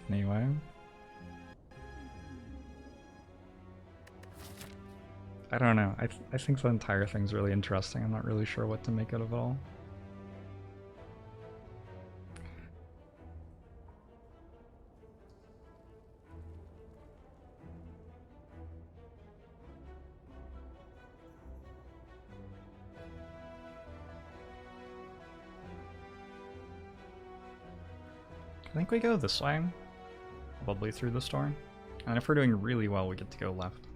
Anyway. I don't know. I think the entire thing's really interesting. I'm not really sure what to make out of it all. I think we go this way. Probably through the store. And if we're doing really well, we get to go left.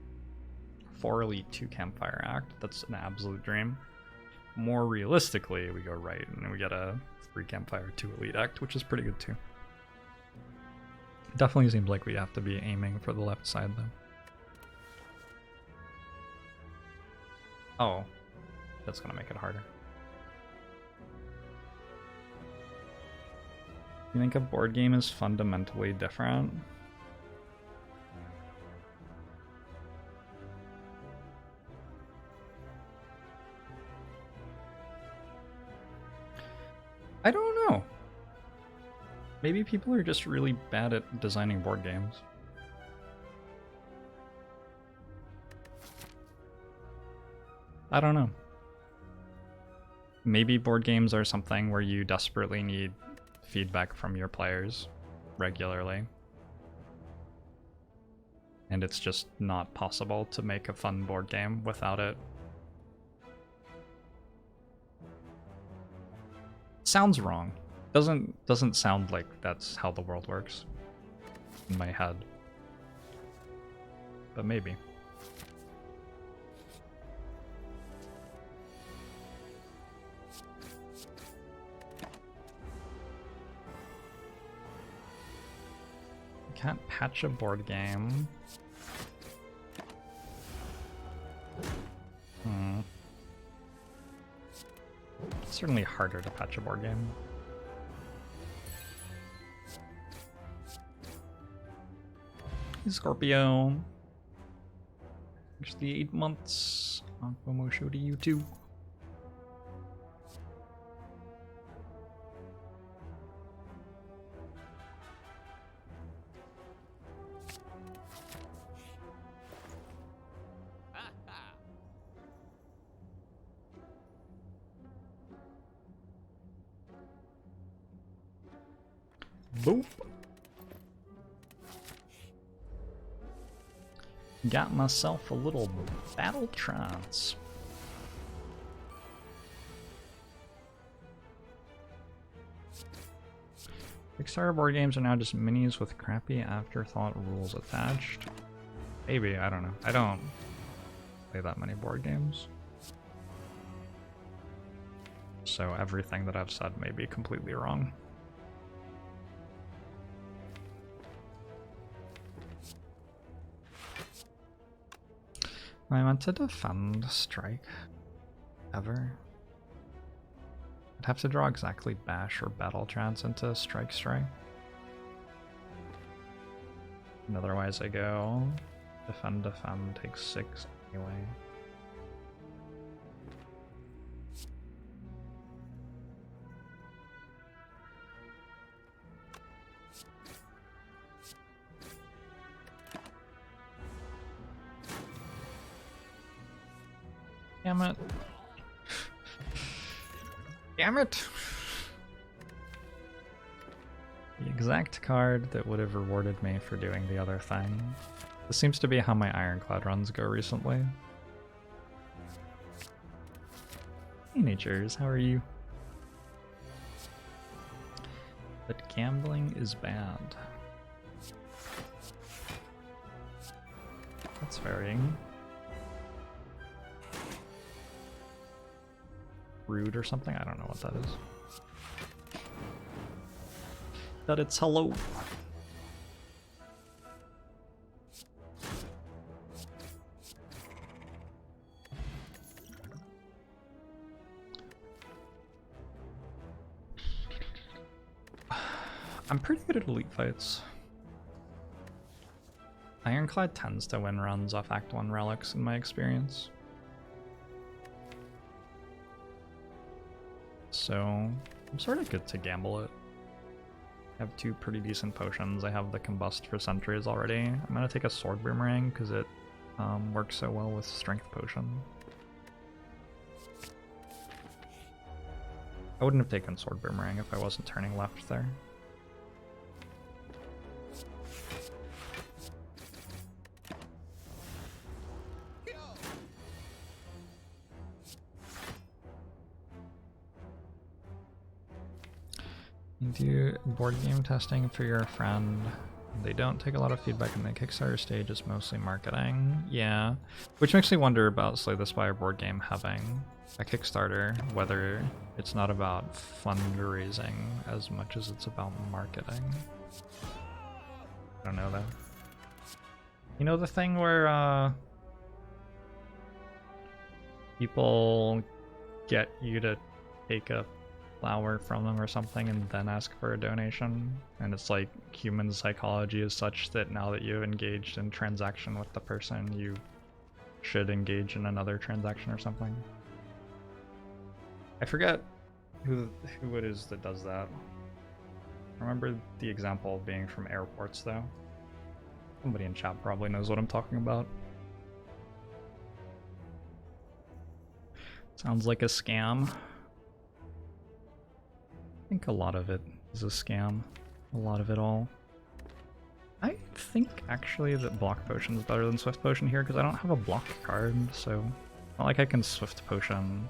4 elite, 2 campfire act. That's an absolute dream. More realistically, we go right and we get a 3 campfire, 2 elite act, which is pretty good too. Definitely seems like we have to be aiming for the left side though. Oh, that's gonna make it harder. You think a board game is fundamentally different? I don't know. Maybe people are just really bad at designing board games. I don't know. Maybe board games are something where you desperately need feedback from your players regularly. And it's just not possible to make a fun board game without it. Sounds wrong. Doesn't sound like that's how the world works in my head. But maybe. Can't patch a board game. It's certainly harder to patch a board game. Hey, Scorpio. Just the 8 months. Aquamo show to you too. Boop. Got myself a little battle trance. Kickstarter board games are now just minis with crappy afterthought rules attached. Maybe, I don't know. I don't play that many board games. So everything that I've said may be completely wrong. I meant to defend strike ever. I'd have to draw exactly bash or battle trance into strike. And otherwise I go defend, takes 6 anyway. Damn it. Damn it! The exact card that would have rewarded me for doing the other thing. This seems to be how my Ironclad runs go recently. Teenagers, how are you? But gambling is bad. That's varying. Rude or something? I don't know what that is. That it's hello. I'm pretty good at elite fights. Ironclad tends to win runs off Act 1 relics in my experience. So I'm sort of good to gamble it. have 2 pretty decent potions. I have the Combust for sentries already. I'm gonna take a Sword Boomerang because it works so well with Strength Potion. I wouldn't have taken Sword Boomerang if I wasn't turning left there. You do board game testing for your friend. They don't take a lot of feedback in the Kickstarter stage, it's mostly marketing. Yeah, which makes me wonder about Slay the Spire board game having a Kickstarter, whether it's not about fundraising as much as it's about marketing. I don't know though. You know the thing where people get you to take a flower from them or something and then ask for a donation, and it's like human psychology is such that now that you've engaged in transaction with the person, you should engage in another transaction or something. I forget who it is that does that. I remember the example being from airports though. Somebody in chat probably knows what I'm talking about. Sounds like a scam. I think a lot of it is a scam. A lot of it all. I think actually that Block Potion is better than Swift Potion here because I don't have a block card, so not like I can Swift Potion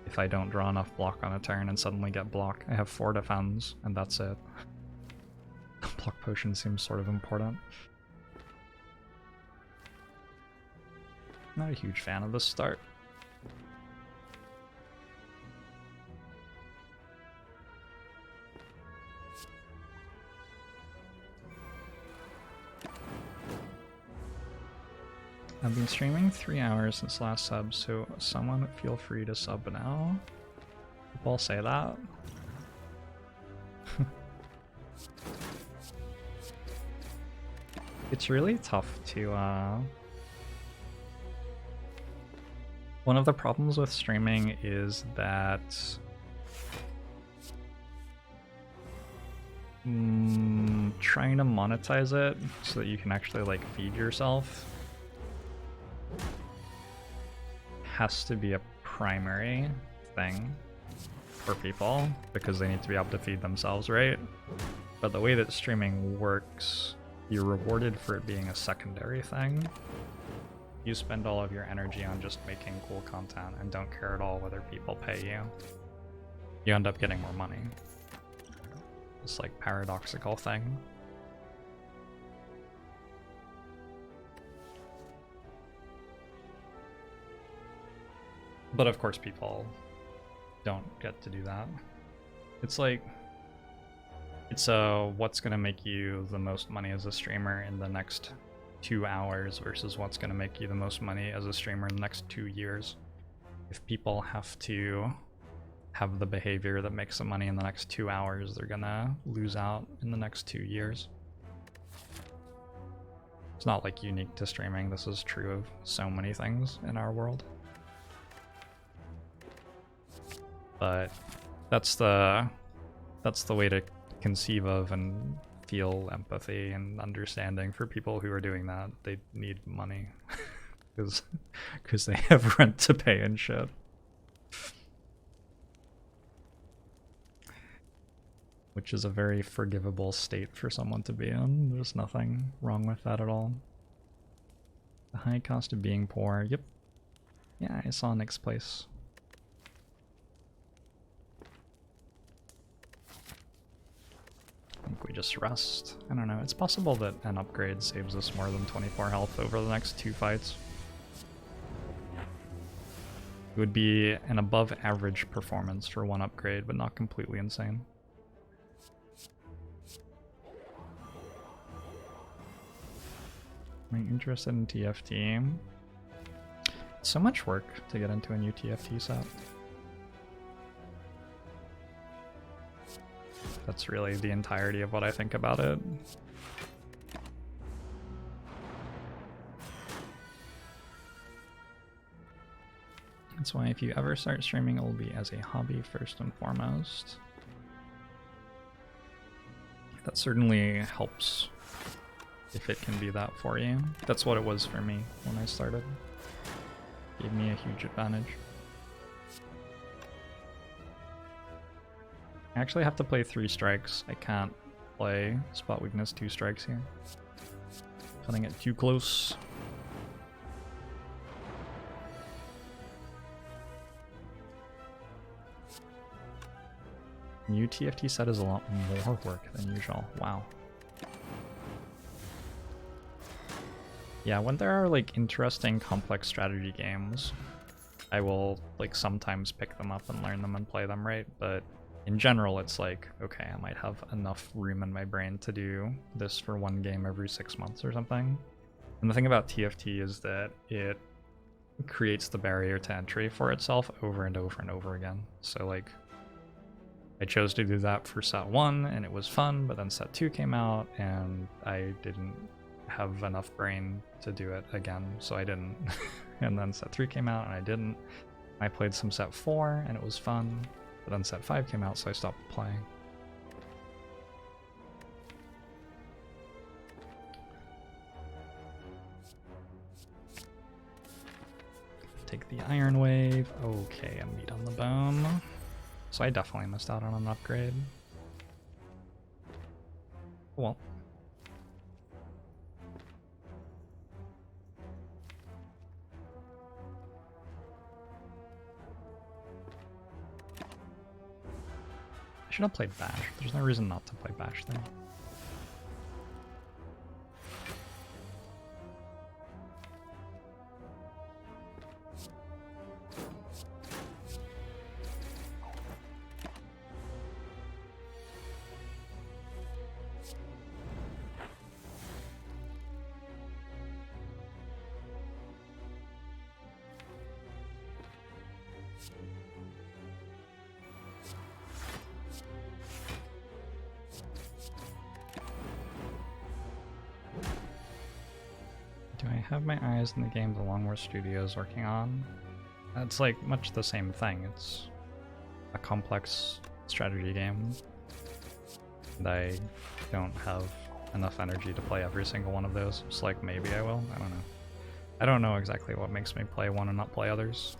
if I don't draw enough block on a turn and suddenly get block. I have 4 defense and that's it. Block Potion seems sort of important. Not a huge fan of this start. I've been streaming 3 hours since last sub, so someone feel free to sub now. People say that. It's really tough to, one of the problems with streaming is that trying to monetize it so that you can actually like feed yourself has to be a primary thing for people because they need to be able to feed themselves, right? But the way that streaming works, you're rewarded for it being a secondary thing. You spend all of your energy on just making cool content and don't care at all whether people pay you. You end up getting more money. It's like paradoxical thing. But of course people don't get to do that. It's like, it's what's gonna make you the most money as a streamer in the next 2 hours versus what's gonna make you the most money as a streamer in the next 2 years. If people have to have the behavior that makes them money in the next 2 hours, they're gonna lose out in the next 2 years. It's not like unique to streaming, this is true of so many things in our world. But that's the way to conceive of and feel empathy and understanding for people who are doing that. They need money because they have rent to pay and shit. Which is a very forgivable state for someone to be in. There's nothing wrong with that at all. The high cost of being poor. Yep. Yeah, I saw Nick's place. I think we just rest. I don't know. It's possible that an upgrade saves us more than 24 health over the next 2 fights. It would be an above average performance for 1 upgrade, but not completely insane. Am I interested in TFT? It's so much work to get into a new TFT set. That's really the entirety of what I think about it. That's why if you ever start streaming, it will be as a hobby first and foremost. That certainly helps if it can be that for you. That's what it was for me when I started. Gave me a huge advantage. I actually have to play 3 strikes. I can't play spot weakness 2 strikes here. Cutting it too close. New TFT set is a lot more work than usual. Wow. Yeah, when there are like interesting complex strategy games, I will like sometimes pick them up and learn them and play them, right? But in general, it's like, okay, I might have enough room in my brain to do this for 1 game every 6 months or something. And the thing about TFT is that it creates the barrier to entry for itself over and over and over again. So like, I chose to do that for set 1 and it was fun, but then set 2 came out and I didn't have enough brain to do it again, so I didn't. And then set 3 came out and I didn't. I played some set 4 and it was fun, but then set 5 came out, so I stopped playing. Take the Iron Wave. Okay, a meat on the bone. So I definitely missed out on an upgrade. Well. I should have played Bash. There's no reason not to play Bash there. Do I have my eyes in the game the Longworth Studio is working on? It's like much the same thing. It's a complex strategy game. And I don't have enough energy to play every single one of those. It's like maybe I will. I don't know. I don't know exactly what makes me play one and not play others.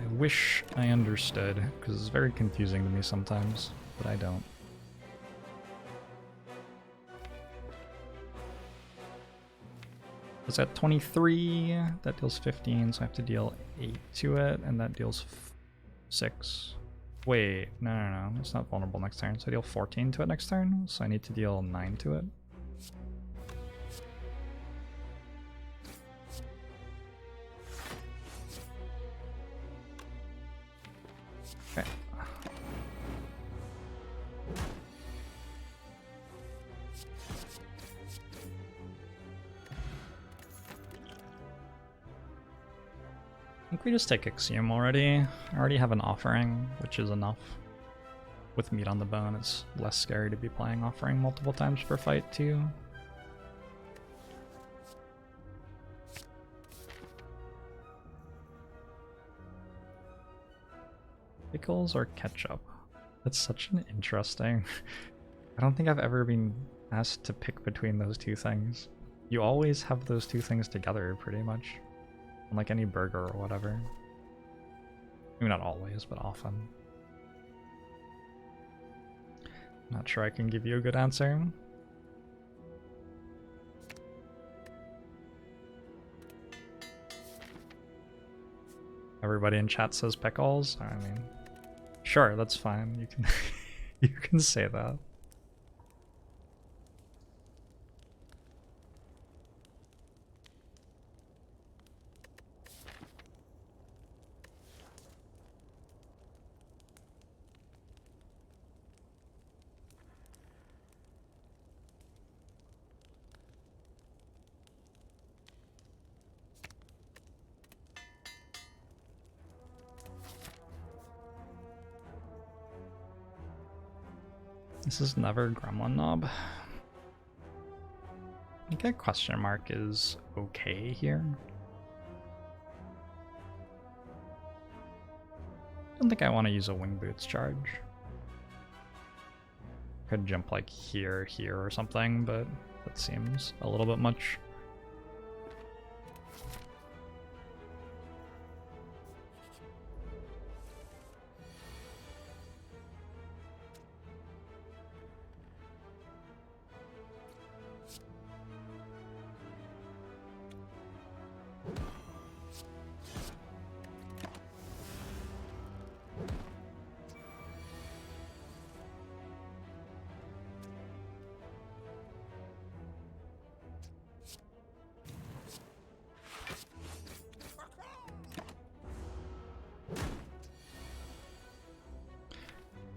I wish I understood, because it's very confusing to me sometimes, but I don't. It's at 23, that deals 15, so I have to deal 8 to it, and that deals 6. Wait, no, it's not vulnerable next turn, so I deal 14 to it next turn, so I need to deal 9 to it. Okay. I think we just take Ixiom already. I already have an offering, which is enough. With meat on the bone, it's less scary to be playing offering multiple times per fight too. Pickles or ketchup? That's such an interesting... I don't think I've ever been asked to pick between those two things. You always have those two things together, pretty much. Like any burger or whatever. Maybe not always, but often. Not sure I can give you a good answer. Everybody in chat says pickles. I mean, sure, that's fine. You can you can say that. This is never Gremlin Knob. I think a question mark is okay here. I don't think I want to use a Wing Boots charge. Could jump like here or something, but that seems a little bit much.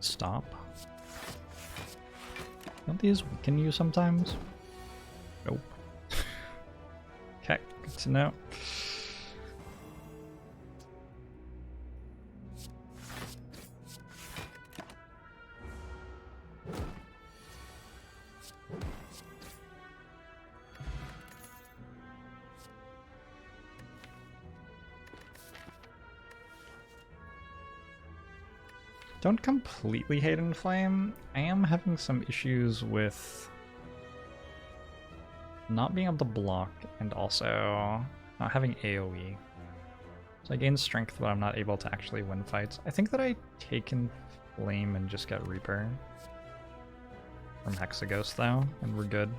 Stop. Don't these weaken you sometimes? Nope. Okay, good to know. Don't completely hate Inflame. I am having some issues with not being able to block and also not having AoE. So I gain strength, but I'm not able to actually win fights. I think that I take Inflame and just get Reaper from Hexaghost though, and we're good.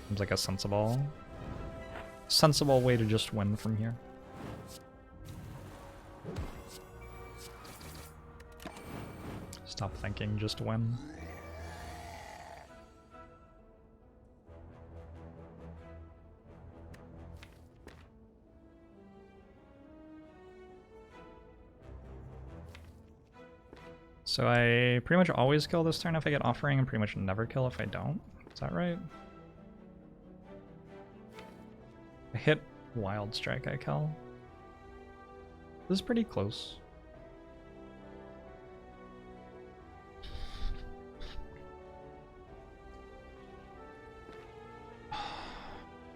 Seems like a sensible way to just win from here. Stop thinking, just win. So I pretty much always kill this turn if I get offering and pretty much never kill if I don't. Is that right? I hit Wild Strike, I kill. This is pretty close.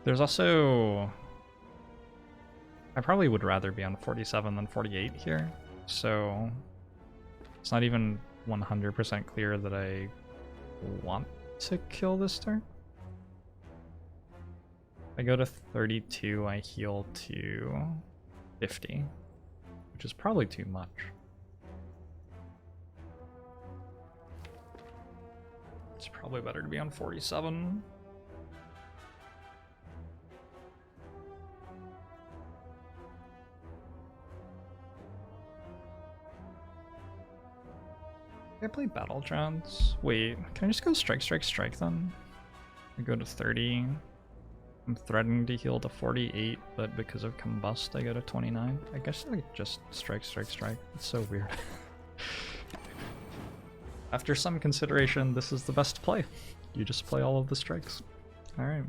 There's also... I probably would rather be on 47 than 48 here, so it's not even 100% clear that I want to kill this turn. If I go to 32, I heal to 50, which is probably too much. It's probably better to be on 47. I play Battle Trance. Wait, can I just go strike then? I go to 30. I'm threatening to heal to 48, but because of Combust, I go to 29. I guess I just strike. It's so weird. After some consideration, this is the best play. You just play all of the strikes. Alright.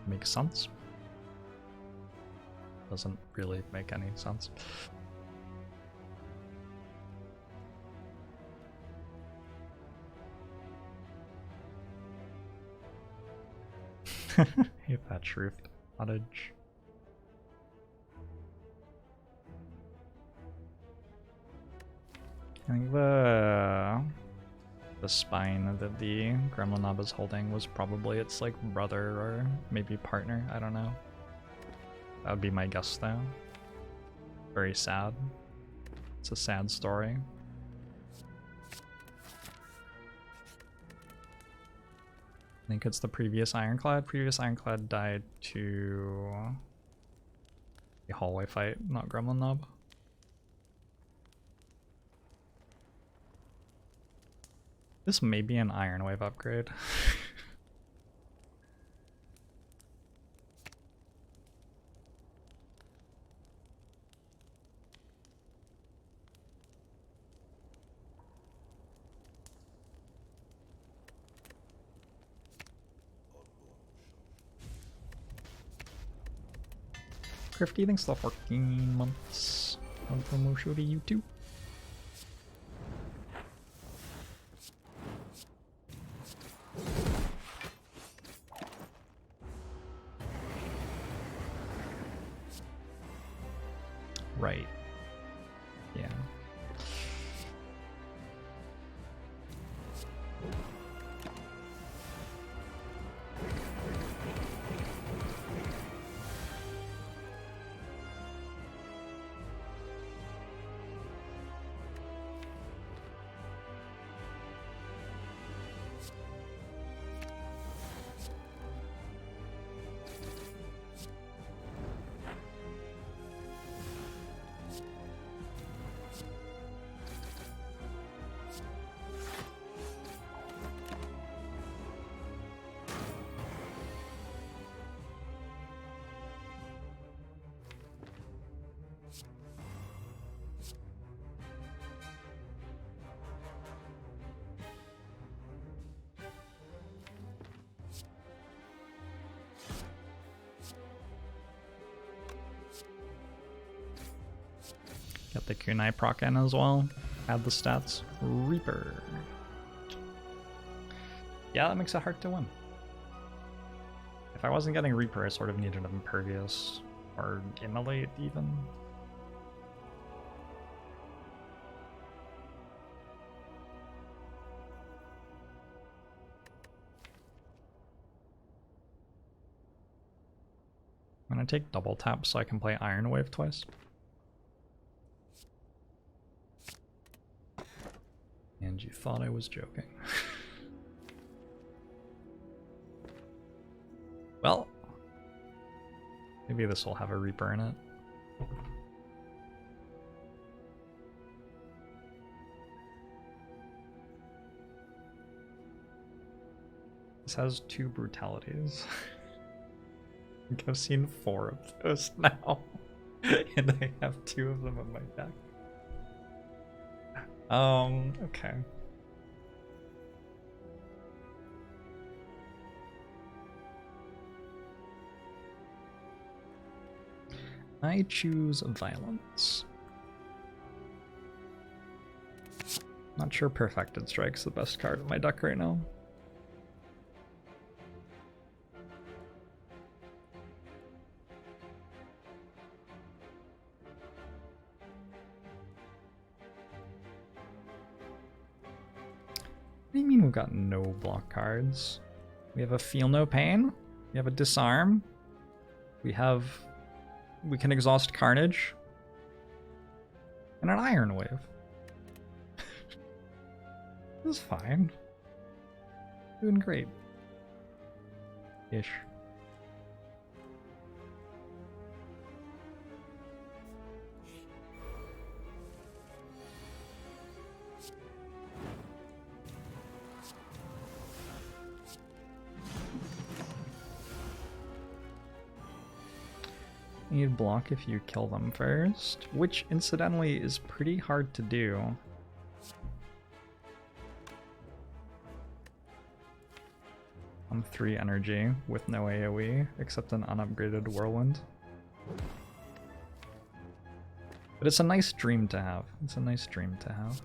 Makes sense. Doesn't really make any sense. Hate that truth cottage. I think the spine that the Gremlin Knob is holding was probably its like brother or maybe partner, I don't know. That would be my guess though. Very sad. It's a sad story. I think it's the previous Ironclad. Previous Ironclad died to a hallway fight, not Gremlin Knob. This may be an Iron Wave upgrade. Crifty, thanks for the 14 months of promotion to you too. Right. Yeah. Get the kunai proc in as well. Add the stats. Reaper. Yeah, that makes it hard to win. If I wasn't getting Reaper, I sort of needed Impervious or Immolate even. I'm gonna take double tap so I can play Iron Wave twice. And you thought I was joking. Well, maybe this will have a Reaper in it. This has 2 brutalities. I think I've seen 4 of those now. And I have 2 of them in my deck. Okay. I choose Violence. Not sure Perfected Strike's the best card in my deck right now. What do you mean we've got no block cards? We have a Feel No Pain, we have a Disarm, we can exhaust Carnage, and an Iron Wave. This is fine. Doing great. Ish. You'd block if you kill them first, which incidentally is pretty hard to do. I'm 3 energy with no AoE except an unupgraded Whirlwind. But it's a nice dream to have. It's a nice dream to have.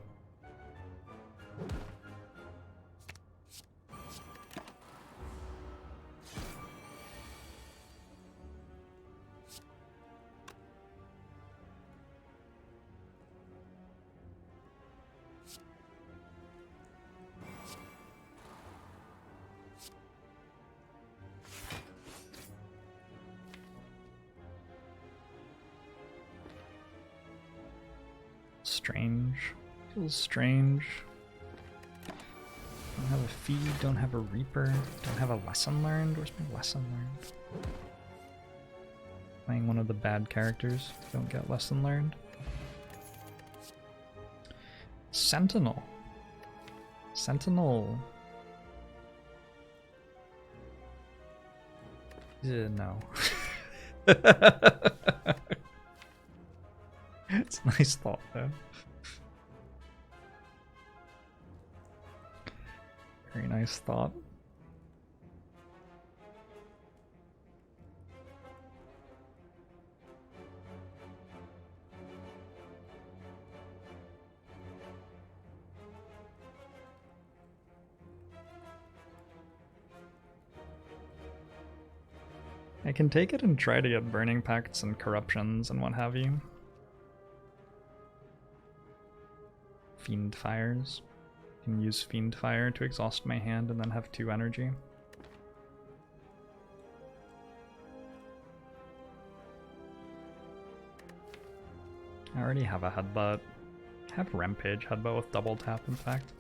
Strange. Feels strange. Don't have a feed, don't have a Reaper, don't have a Lesson Learned. Where's my Lesson Learned? Playing one of the bad characters. Don't get Lesson Learned. Sentinel. Sentinel. No. It's a nice thought though. Very nice thought. I can take it and try to get Burning Pacts and Corruptions and what have you. Fiend Fires. I can use Fiend Fire to exhaust my hand and then have 2 energy. I already have a Headbutt. I have Rampage Headbutt with double tap, in fact.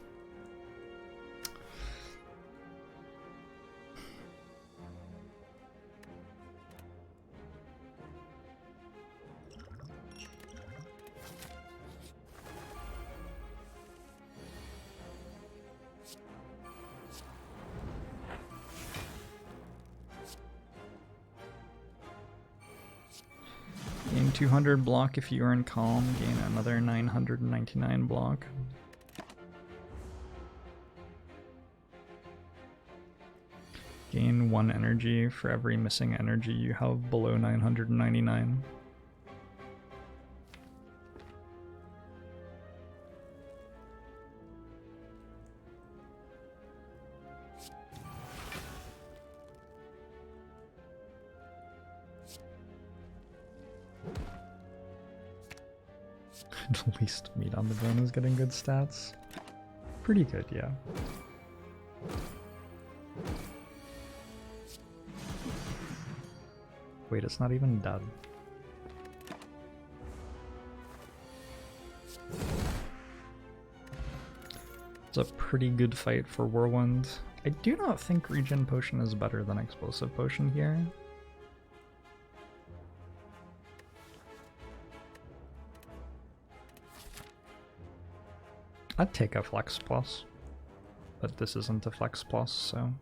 Gain 200 block if you earn Calm, gain another 999 block. Gain 1 energy for every missing energy you have below 999. At least meat on the bone is getting good stats. Pretty good, yeah. Wait, it's not even dead. It's a pretty good fight for Whirlwind. I do not think Regen Potion is better than Explosive Potion here. I'd take a Flex Plus, but this isn't a Flex Plus, so...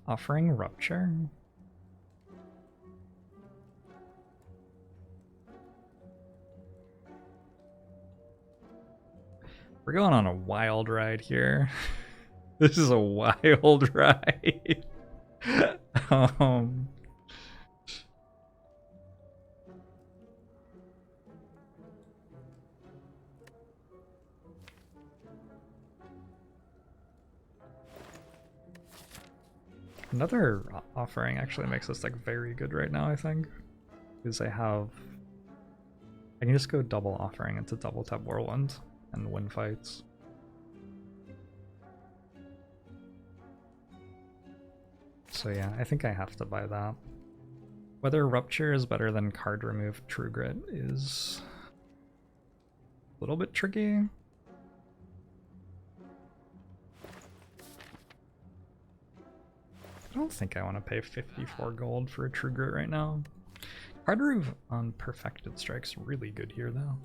Offering Rupture? We're going on a wild ride here. This is a wild ride. Another offering actually makes this deck very good right now, I think. Because I can just go double offering into double tap Whirlwind and win fights. So yeah, I think I have to buy that. Whether Rupture is better than card remove True Grit is a little bit tricky. I don't think I want to pay 54 gold for a True Grit right now. Card remove on Perfected Strike's really good here though.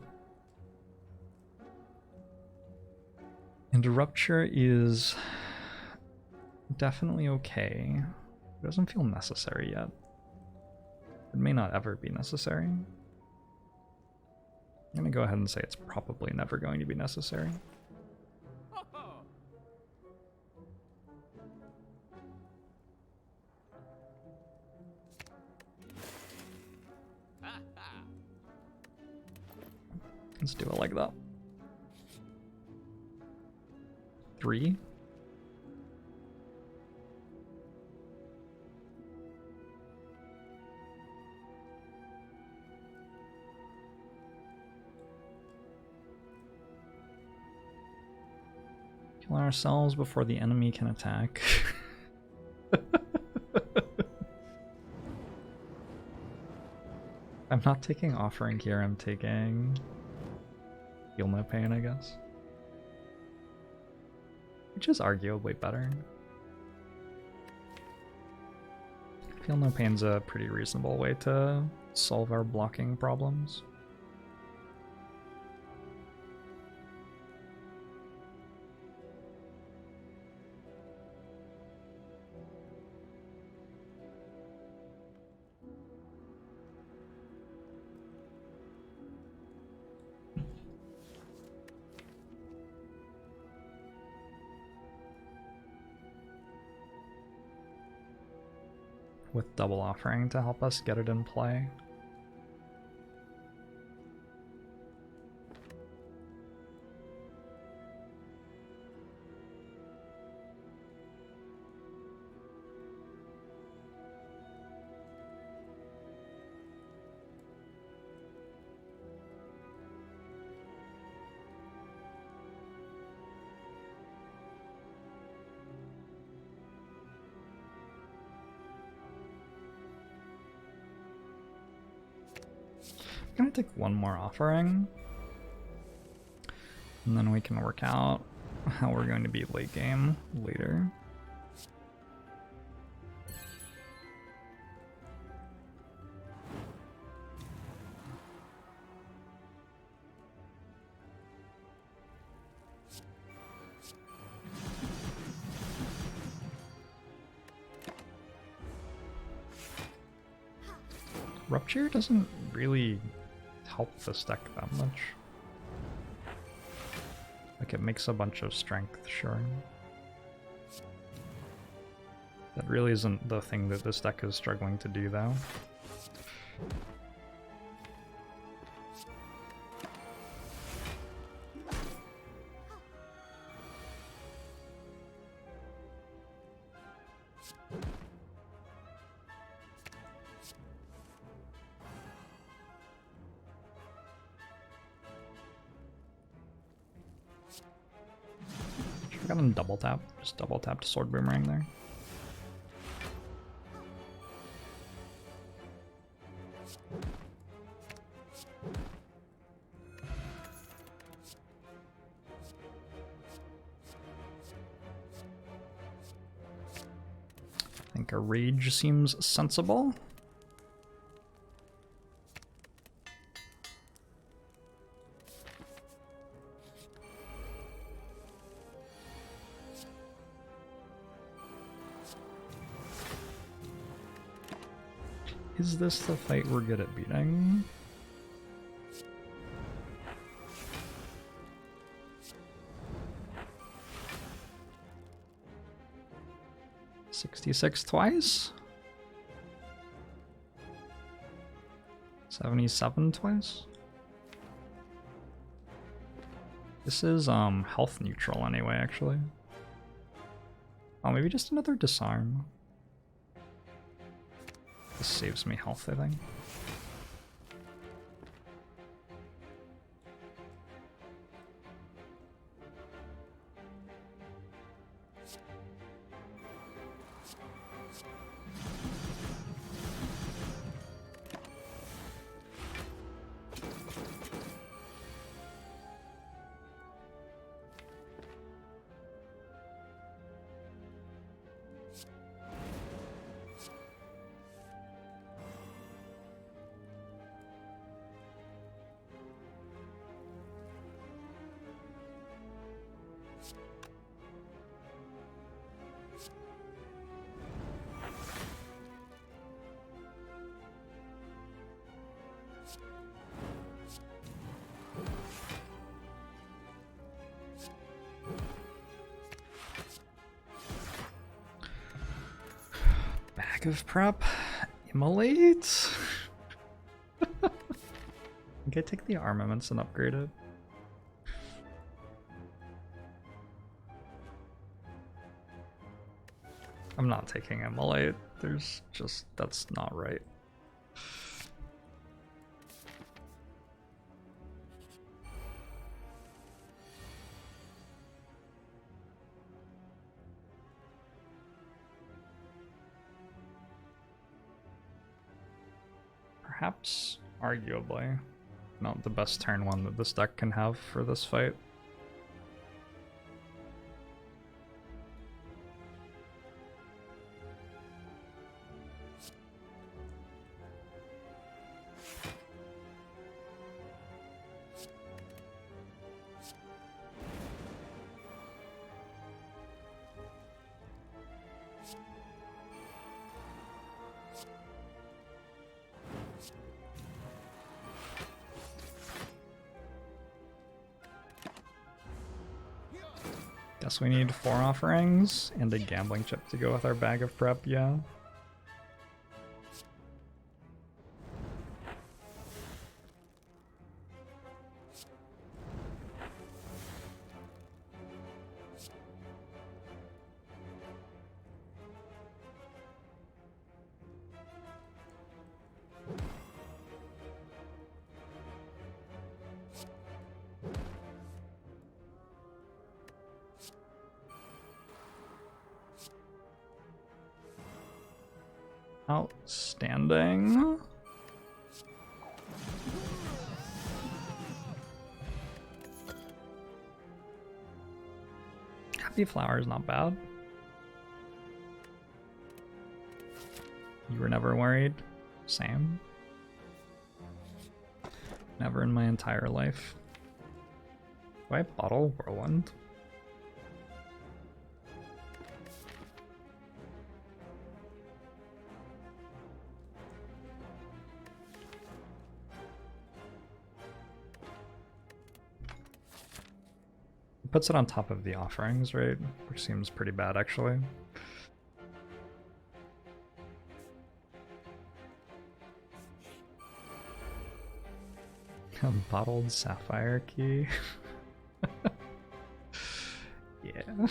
And Rupture is definitely okay. It doesn't feel necessary yet. It may not ever be necessary. I'm gonna go ahead and say it's probably never going to be necessary. Let's do it like that. 3. Kill ourselves before the enemy can attack. I'm not taking offering here, I'm taking Feel No Pain, I guess. Which is arguably better. Feel No Pain's a pretty reasonable way to solve our blocking problems. With double offering to help us get it in play. I'm gonna take one more offering, and then we can work out how we're going to be late game later. Rupture doesn't really help this deck that much. Like, it makes a bunch of strength, sure. That really isn't the thing that this deck is struggling to do, though. Should have gotten double tap. Just double tap to Sword Boomerang there. I think a Rage seems sensible. Is this the fight we're good at beating? $66 twice? 77 twice? This is health neutral anyway, actually. Oh, maybe just another disarm. This saves me health, I think. Bag of prep, immolate. Okay, take the armaments and upgrade it. I'm not taking immolate. There's just, that's not right. Perhaps, arguably, not the best turn one that this deck can have for this fight. Guess we need 4 offerings and a gambling chip to go with our bag of prep, yeah. Outstanding. Happy Flower is not bad. You were never worried? Same. Never in my entire life. Do I bottle Whirlwind? Puts it on top of the offerings, right? Which seems pretty bad, actually. A bottled sapphire key. Yeah.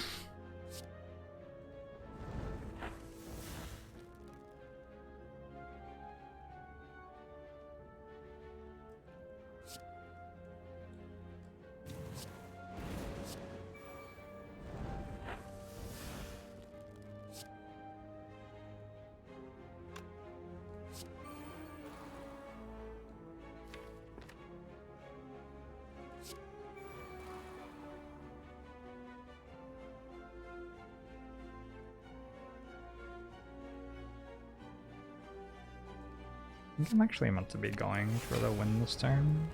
think I'm actually meant to be going for the win this turn.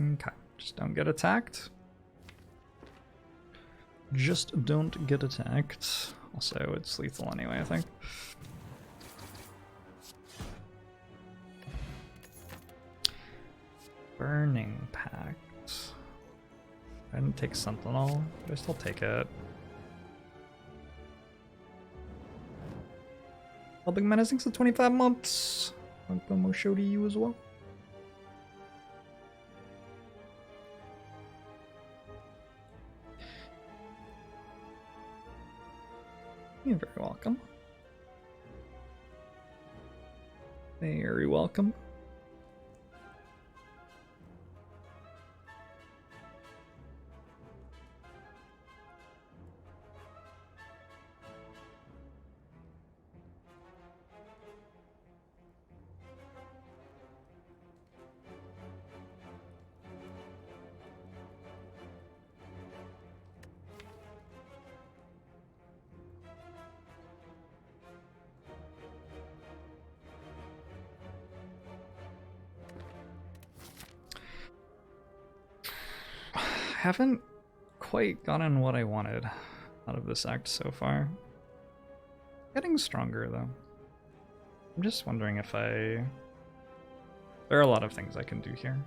Okay, just don't get attacked. Just don't get attacked. Also, it's lethal anyway, I think. Burning Pact. I didn't take Sentinel, but I still take it. Helping Menacing for 25 months. I'll put more show to you as well. You're very welcome. Very welcome. Haven't quite gotten what I wanted out of this act so far. Getting stronger though. I'm just wondering if there are a lot of things I can do here.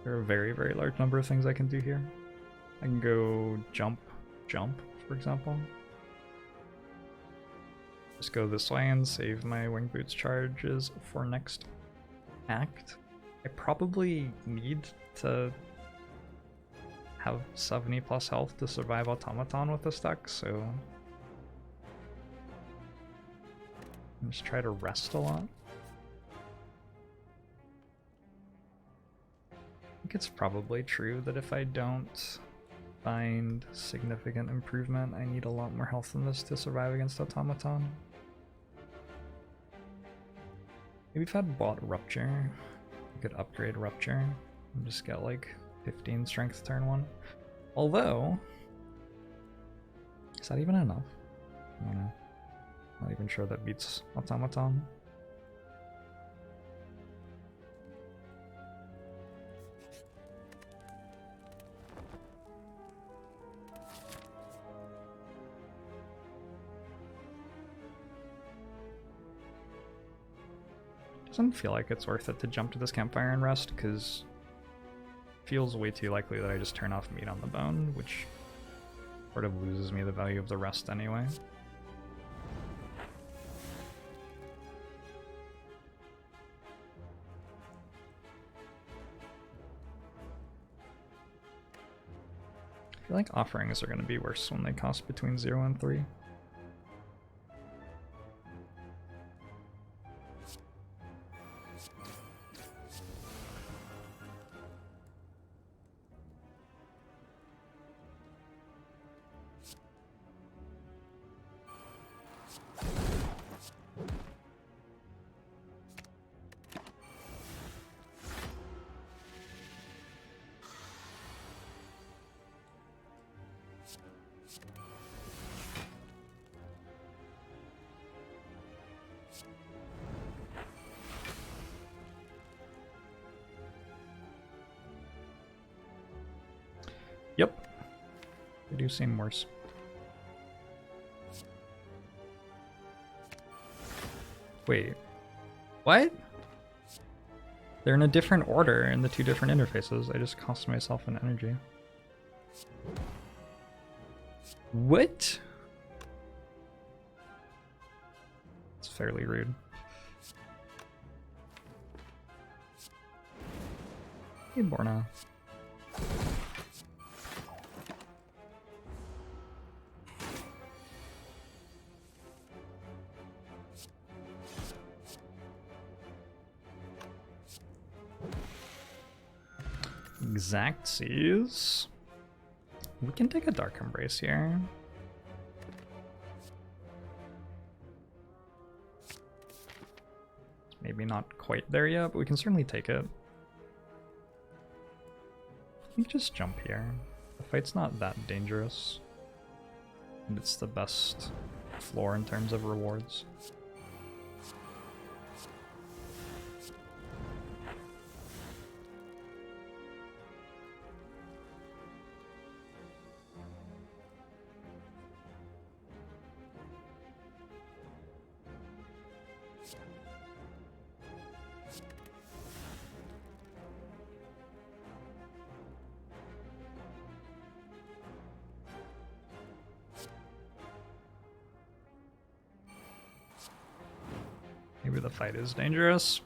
There are a very, very large number of things I can do here. I can go jump, for example. Just go this way and save my Wing Boots charges for next act. I probably need to have 70 plus health to survive Automaton with this deck, so I'll just try to rest a lot. I think it's probably true that if I don't find significant improvement, I need a lot more health than this to survive against Automaton. Maybe if I'd bought Rupture, I could upgrade Rupture and just get like 15 strength turn 1. Although, is that even enough? I don't know. Not even sure that beats Automaton. Doesn't feel like it's worth it to jump to this campfire and rest, because feels way too likely that I just turn off meat on the bone, which sort of loses me the value of the rest anyway. I feel like offerings are going to be worse when they cost between 0 and 3. Yep. They do seem worse. Wait. What? They're in a different order in the two different interfaces. I just cost myself an energy. What? It's fairly rude. Hey, Borna. Exact seas. We can take a Dark Embrace here. Maybe not quite there yet, but we can certainly take it. We can just jump here. The fight's not that dangerous. And it's the best floor in terms of rewards. Maybe the fight is dangerous.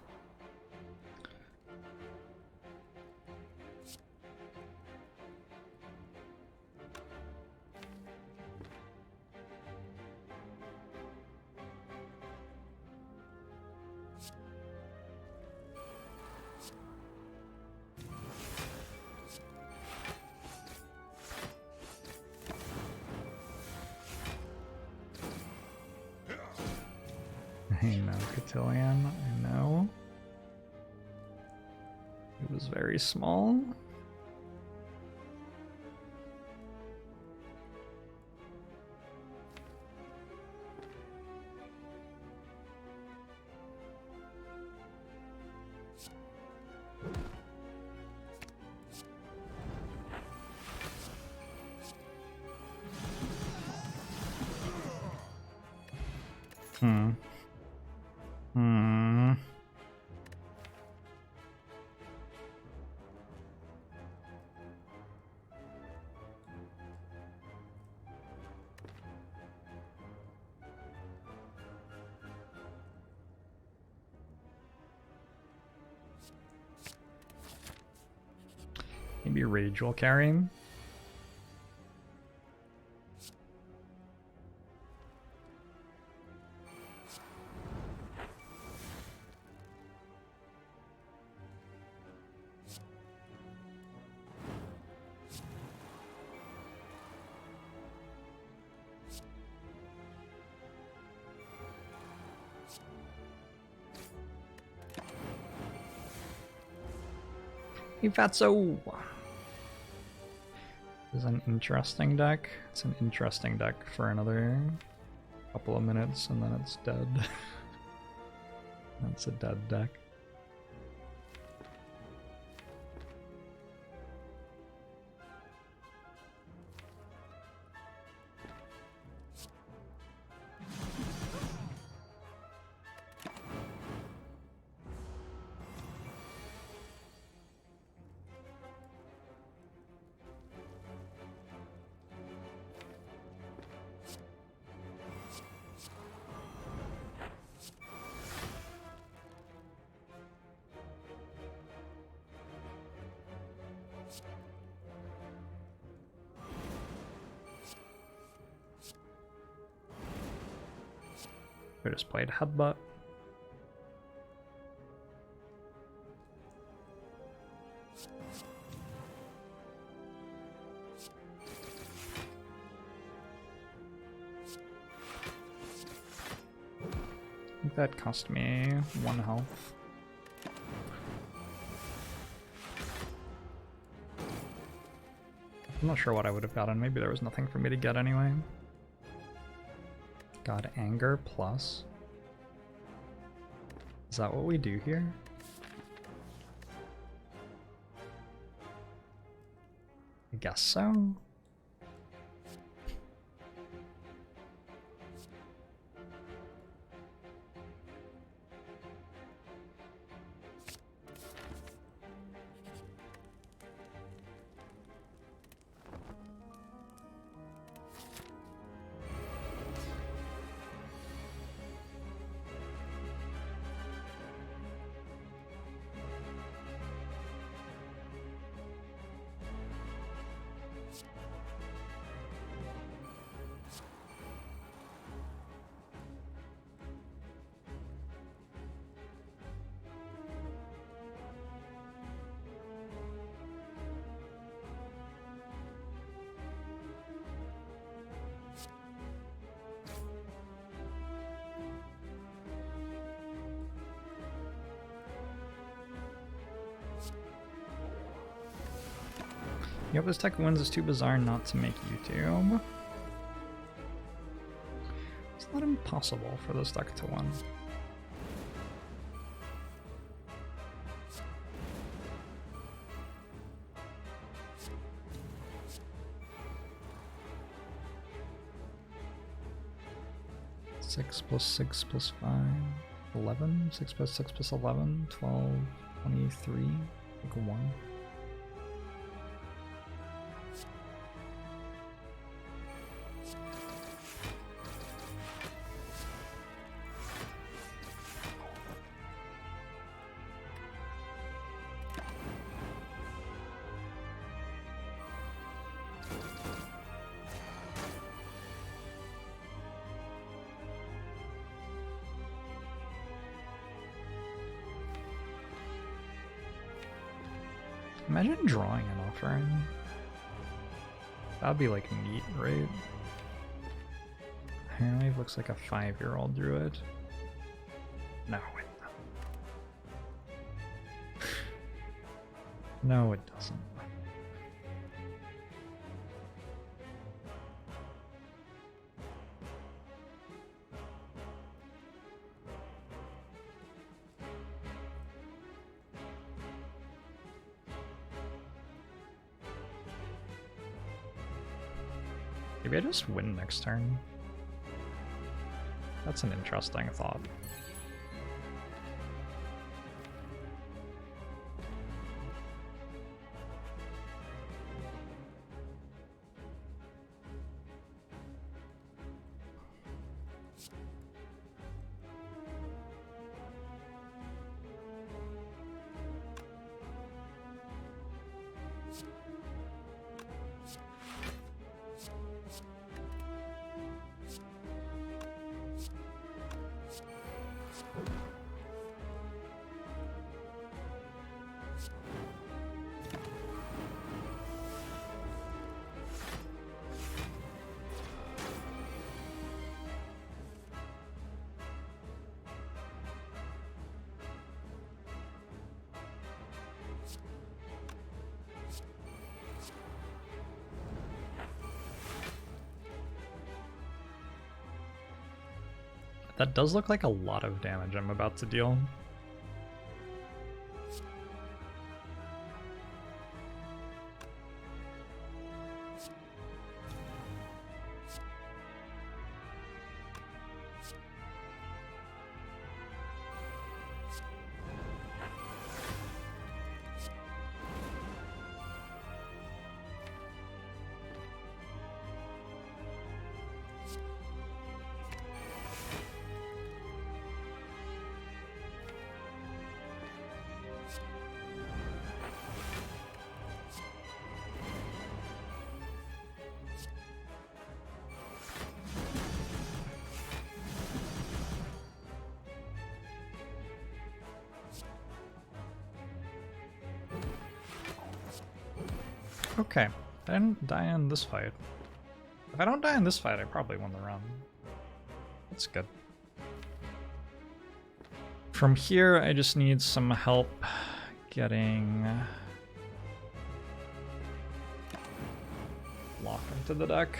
I know, Cotillion, I know. It was very small. Maybe Rage will carry him. Hey Fatso! This is an interesting deck. It's an interesting deck for another couple of minutes and then it's dead. That's a dead deck. We just played Headbutt. I think that cost me 1 health. I'm not sure what I would have gotten. Maybe there was nothing for me to get anyway. Got Anger plus. Is that what we do here? I guess so. Yep, this deck wins is too bizarre not to make YouTube. It's not impossible for this deck to win. Six plus 6 plus 5, 11. 6 plus 6 plus 11, 12, 23, like 1. Imagine drawing an offering. That'd be like neat, right? Apparently looks like a 5-year-old druid. No, it doesn't. No, it doesn't. Maybe I just win next turn. That's an interesting thought. That does look like a lot of damage I'm about to deal. Okay, I didn't die in this fight. If I don't die in this fight, I probably won the run. That's good. From here, I just need some help getting lock into the deck.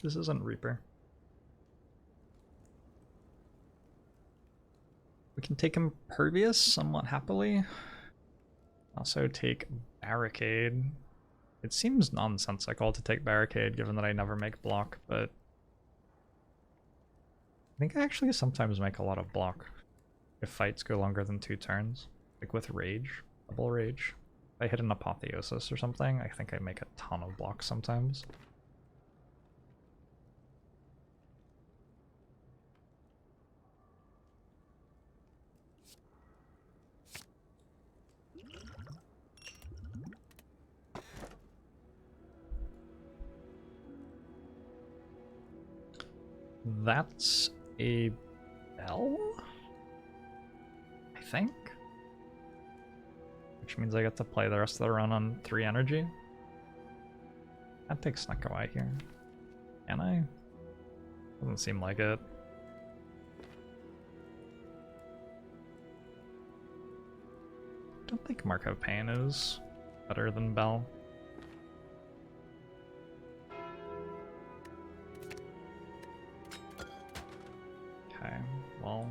This isn't Reaper. We can take Impervious somewhat happily. Also take Barricade. It seems nonsensical to take Barricade given that I never make block, but I think I actually sometimes make a lot of block if fights go longer than 2 turns. Like with Rage, double Rage. If I hit an Apotheosis or something, I think I make a ton of blocks sometimes. That's a bell? I think? Which means I get to play the rest of the run on 3 energy. I'd take Snecko here. Can I? Doesn't seem like it. Don't think Mark of Pain is better than Bell. Okay, well...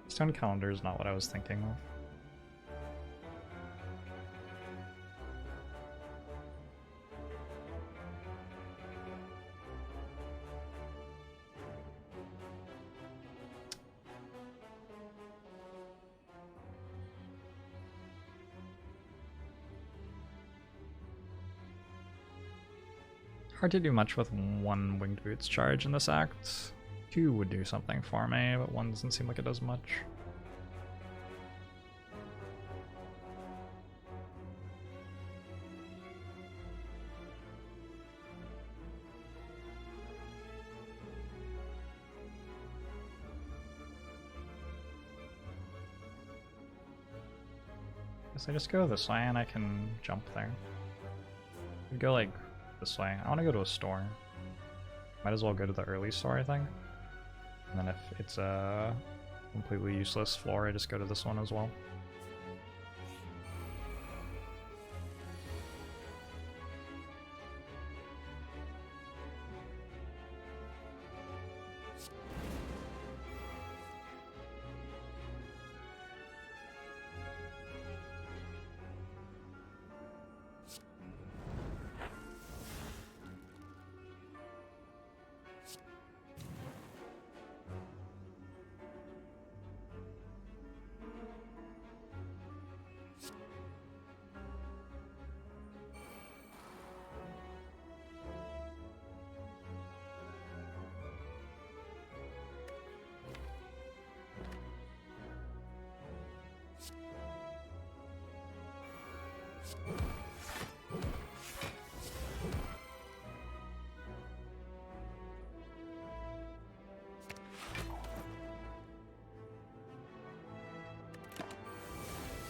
Stone Calendar is not what I was thinking of. Hard to do much with 1 Winged Boots charge in this act. 2 would do something for me, but 1 doesn't seem like it does much. Guess I just go this way and I can jump there. I'd go like this way. I want to go to a store. Might as well go to the early store, I think. And then if it's a completely useless floor, I just go to this one as well.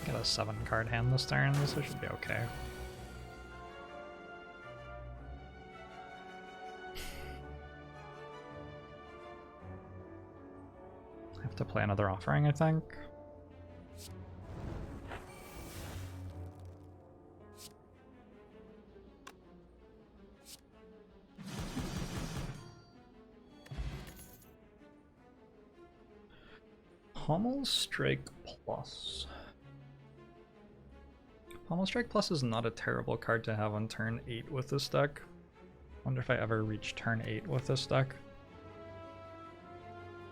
Got a 7-card hand this turn, so it should be okay. I have to play another offering, I think. Pommel Strike Plus. Pommel Strike Plus is not a terrible card to have on turn 8 with this deck. Wonder if I ever reach turn 8 with this deck.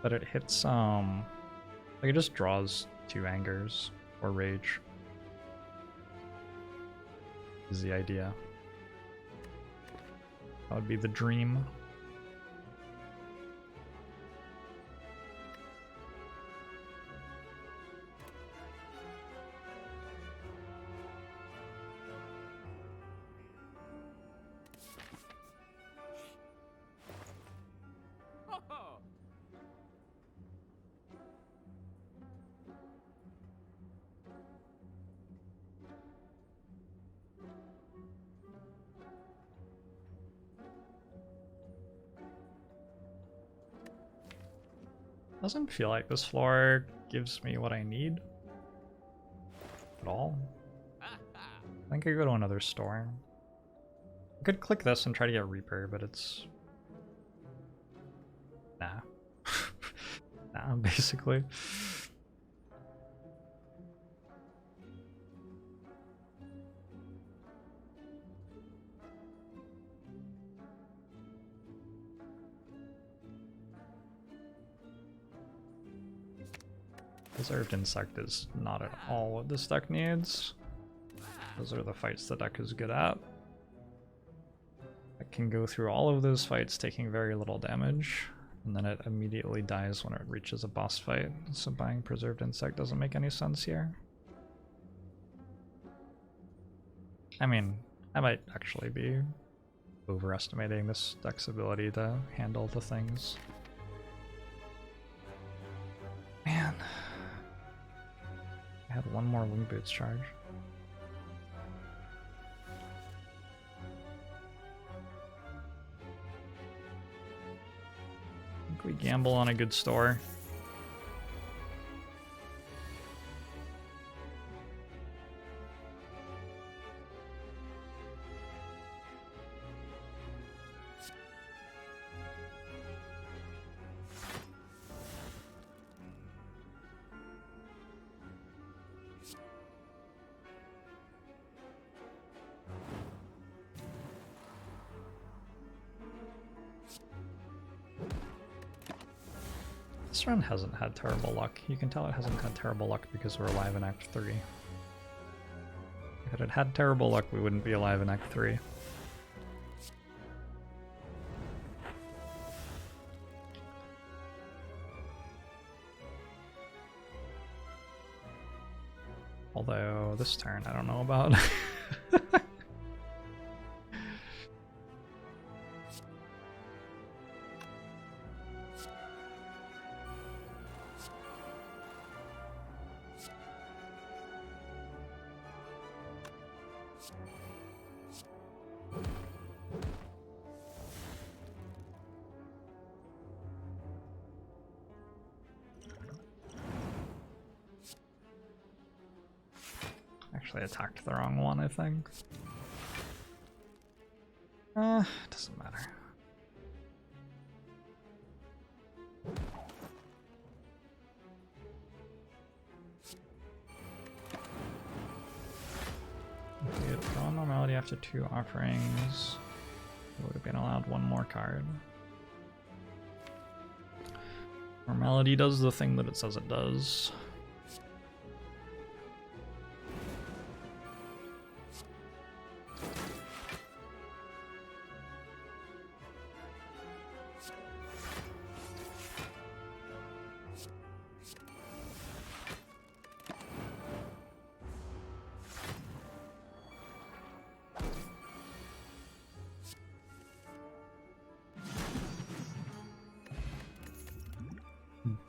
But it hits, like it just draws 2 Angers or Rage. Is the idea. That would be the dream. Doesn't feel like this floor gives me what I need at all. I think I go to another store. I could click this and try to get Reaper, but it's... Nah. Nah, basically. Preserved Insect is not at all what this deck needs. Those are the fights the deck is good at. I can go through all of those fights taking very little damage, and then it immediately dies when it reaches a boss fight, so buying Preserved Insect doesn't make any sense here. I mean, I might actually be overestimating this deck's ability to handle the things. Man. I had one more Wing Boots charge. I think we gamble on a good store. This run hasn't had terrible luck. You can tell it hasn't had terrible luck because we're alive in Act 3. If it had had terrible luck, we wouldn't be alive in Act 3. Although, this turn I don't know about. Actually attacked the wrong one, I think. Doesn't matter. If we had drawn Normality after 2 offerings, we would have been allowed 1 more card. Normality does the thing that it says it does.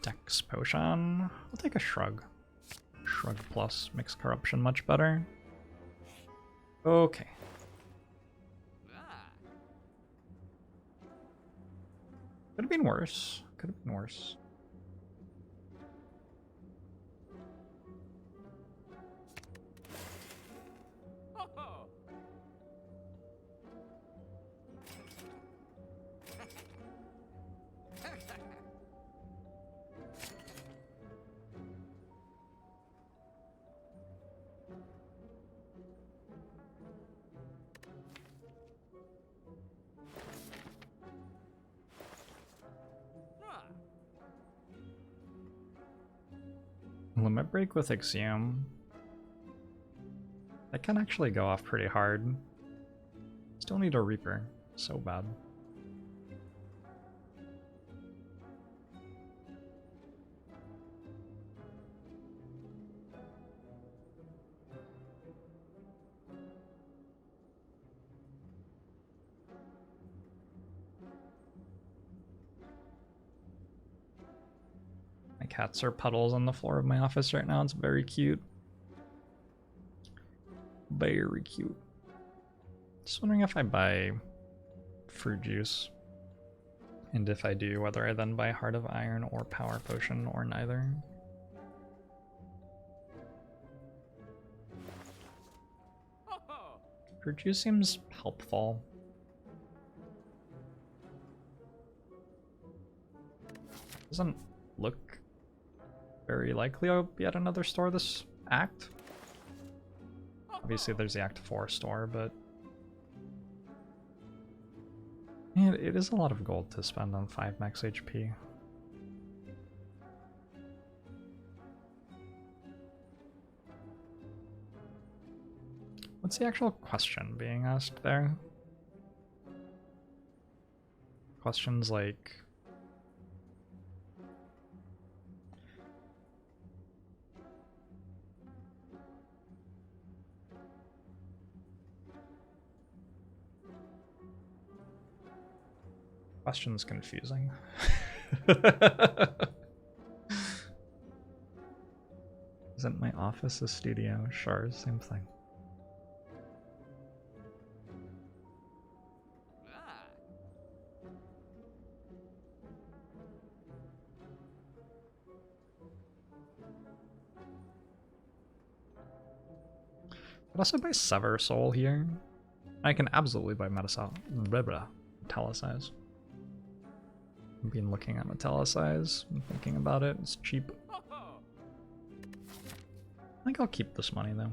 Dex Potion. I'll take a Shrug. Shrug Plus makes Corruption much better. Okay. Could have been worse. Could have been worse. Limit Break with Axiom. That can actually go off pretty hard. Still need a Reaper. So bad. My cats are puddles on the floor of my office right now. It's very cute. Very cute. Just wondering if I buy fruit juice. And if I do, whether I then buy Heart of Iron or Power Potion or neither. Fruit juice seems helpful. Doesn't look very likely I'll be at another store this act. Obviously there's the Act 4 store, but yeah, it is a lot of gold to spend on 5 max HP. What's the actual question being asked there? Questions like... Question's confusing. Isn't my office a studio? Sure, same thing. Could also buy Sever Soul here. I can absolutely buy Metallicize. I've been looking at Metallicize and thinking about it. It's cheap. I think I'll keep this money though.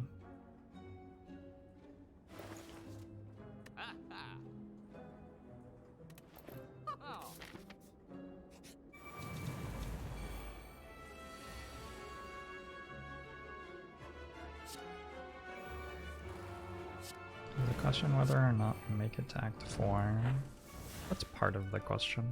The question whether or not we make it to Act 4. That's part of the question.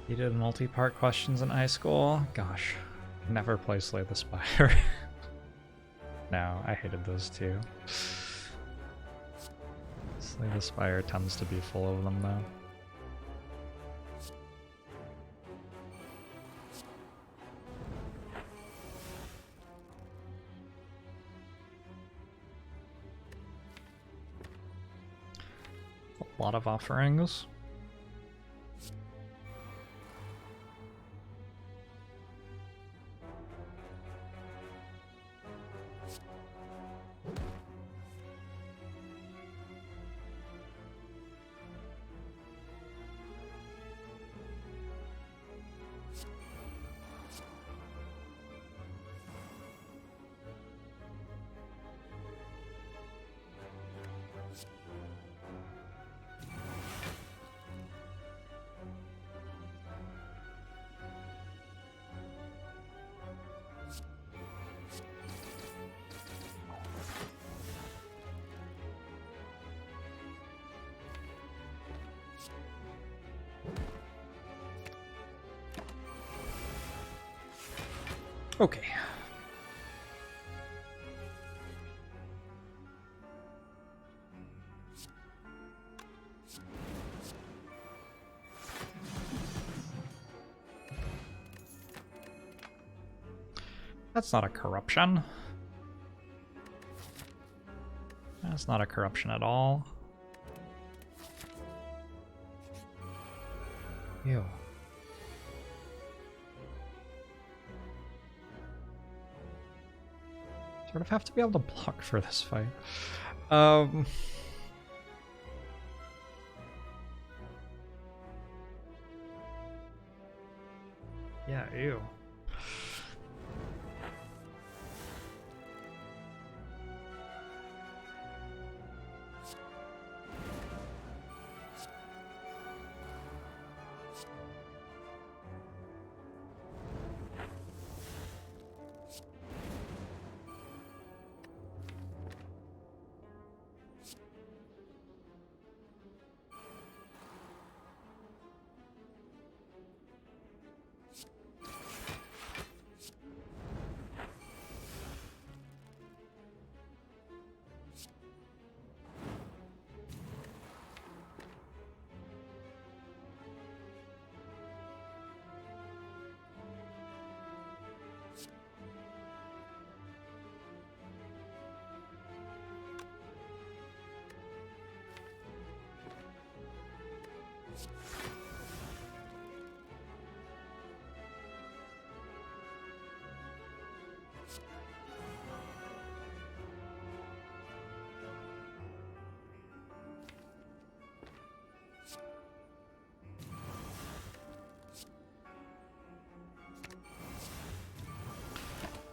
You did multi-part questions in high school? Gosh, never play Slay the Spire. No, I hated those too. Slay the Spire tends to be full of them though. A lot of offerings. Okay. That's not a corruption. That's not a corruption at all. Ew. Sort of have to be able to block for this fight. Yeah, ew.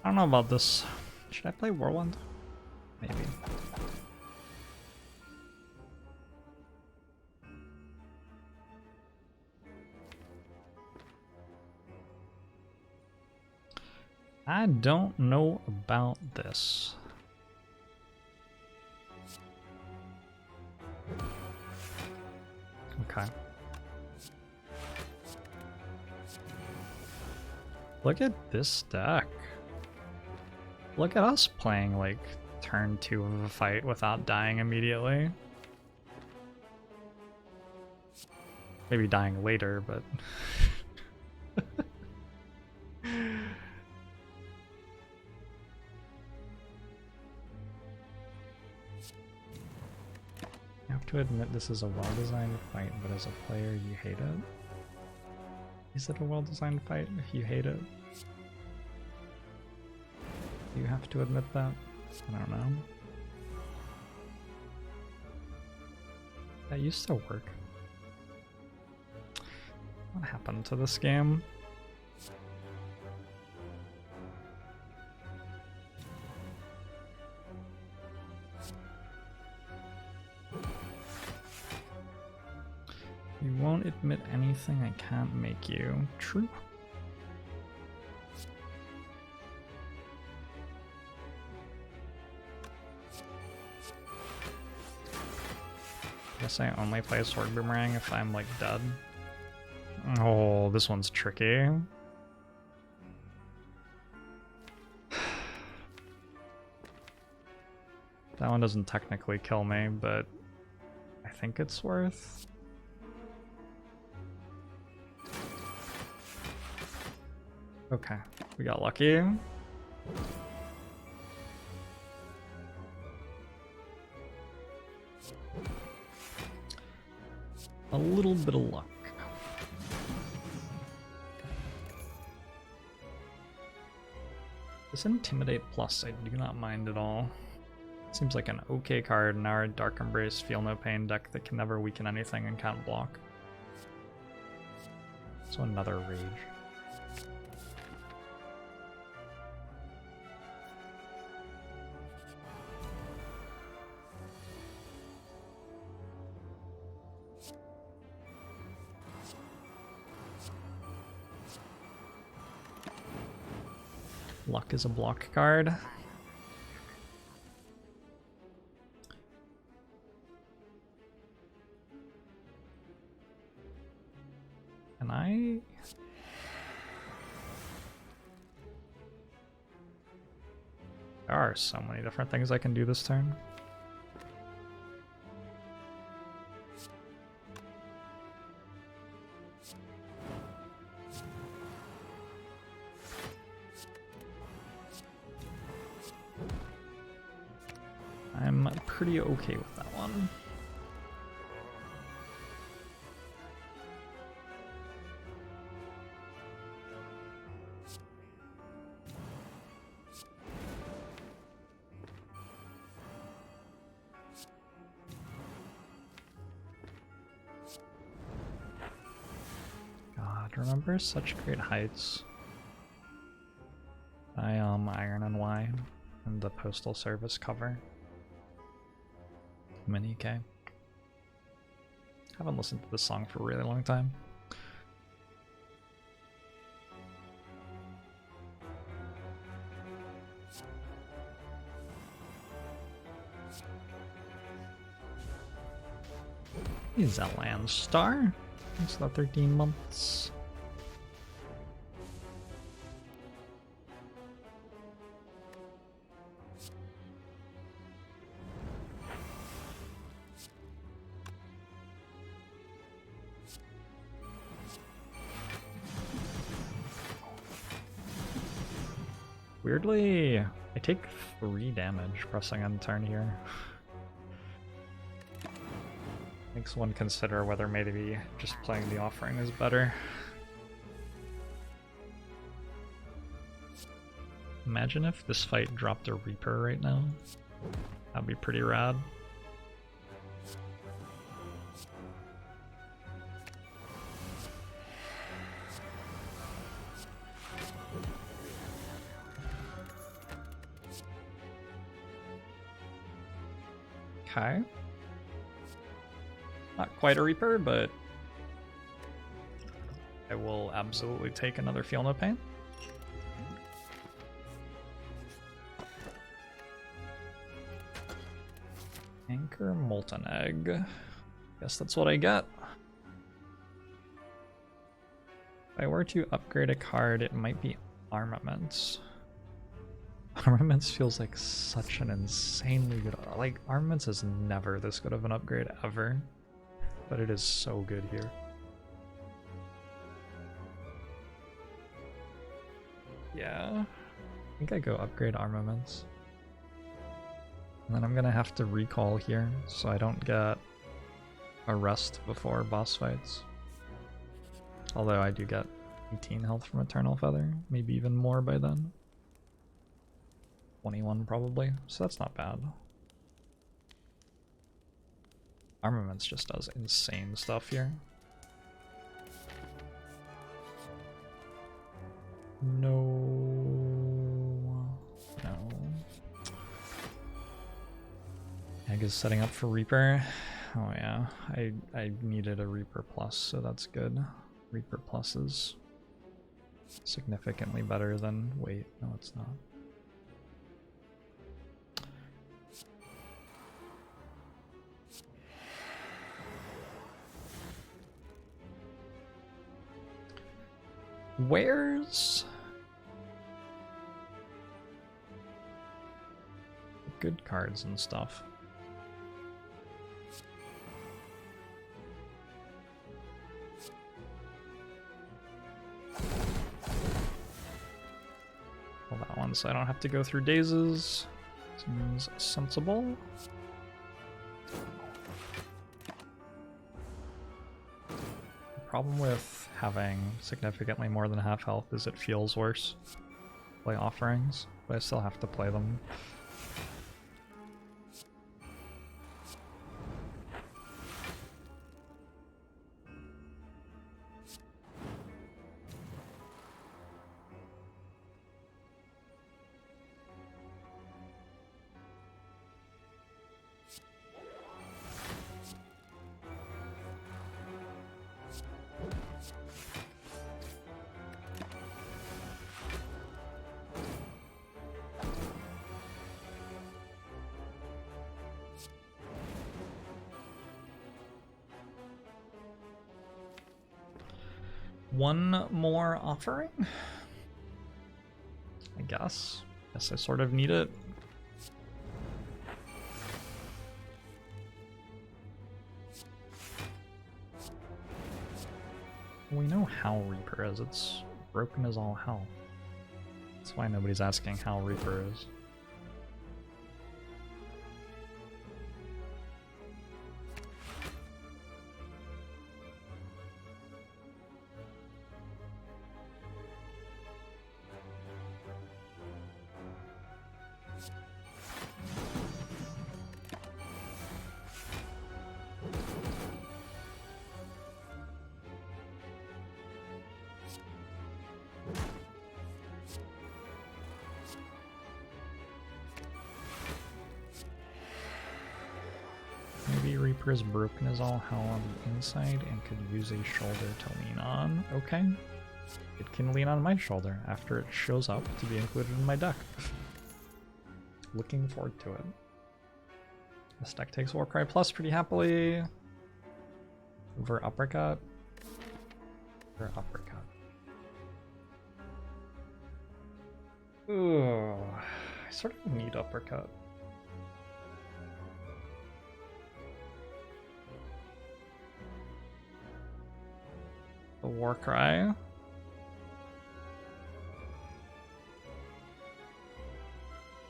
I don't know about this. Should I play Whirlwind? Maybe. I don't know about this. Okay. Look at this deck. Look at us playing like turn 2 of a fight without dying immediately. Maybe dying later, but... I have to admit this is a well-designed fight, but as a player you hate it. Is it a well-designed fight if you hate it? You have to admit that? I don't know. That used to work. What happened to this game? You won't admit anything I can't make you. True. Guess I only play Sword Boomerang if I'm like dead. Oh, this one's tricky. That one doesn't technically kill me, but I think it's worth. Okay, we got lucky. A little bit of luck. This Intimidate Plus I do not mind at all. Seems like an okay card in our Dark Embrace Feel No Pain deck that can never weaken anything and can't block. So another Rage. Luck is a block card. Can I? There are so many different things I can do this turn. I'm pretty okay with that one. God, remember Such Great Heights? Iron and Wine and the Postal Service cover. Mini K. Haven't listened to this song for a really long time. Is that Landstar? Thanks for the 13 months. Weirdly, I take 3 damage pressing on turn here. Makes one consider whether maybe just playing the offering is better. Imagine if this fight dropped a Reaper right now. That'd be pretty rad. Okay. Not quite a Reaper, but I will absolutely take another Feel No Pain. Anchor, Molten Egg. Guess that's what I get. If I were to upgrade a card, it might be Armaments. Armaments feels like such an insanely good... Like, Armaments is never this good of an upgrade ever. But it is so good here. Yeah. I think I go upgrade Armaments. And then I'm gonna have to recall here, so I don't get a rest before boss fights. Although I do get 18 health from Eternal Feather, maybe even more by then. 21 probably, so that's not bad. Armaments just does insane stuff here. No. Egg is setting up for Reaper. Oh yeah, I needed a Reaper Plus, so that's good. Reaper Plus is significantly better than... Wait, no it's not. Where's good cards and stuff? Pull that one so I don't have to go through dazes. Seems sensible. The problem with having significantly more than half health is it feels worse to play offerings, but I still have to play them. One more offering? I guess. Guess I sort of need it. We know how Reaper is. It's broken as all hell. That's why nobody's asking how Reaper is. Reaper is broken as all hell on the inside and could use a shoulder to lean on. Okay. It can lean on my shoulder after it shows up to be included in my deck. Looking forward to it. This deck takes Warcry Plus pretty happily. Over Uppercut. Over Uppercut. Ooh, I sort of need Uppercut. The Warcry.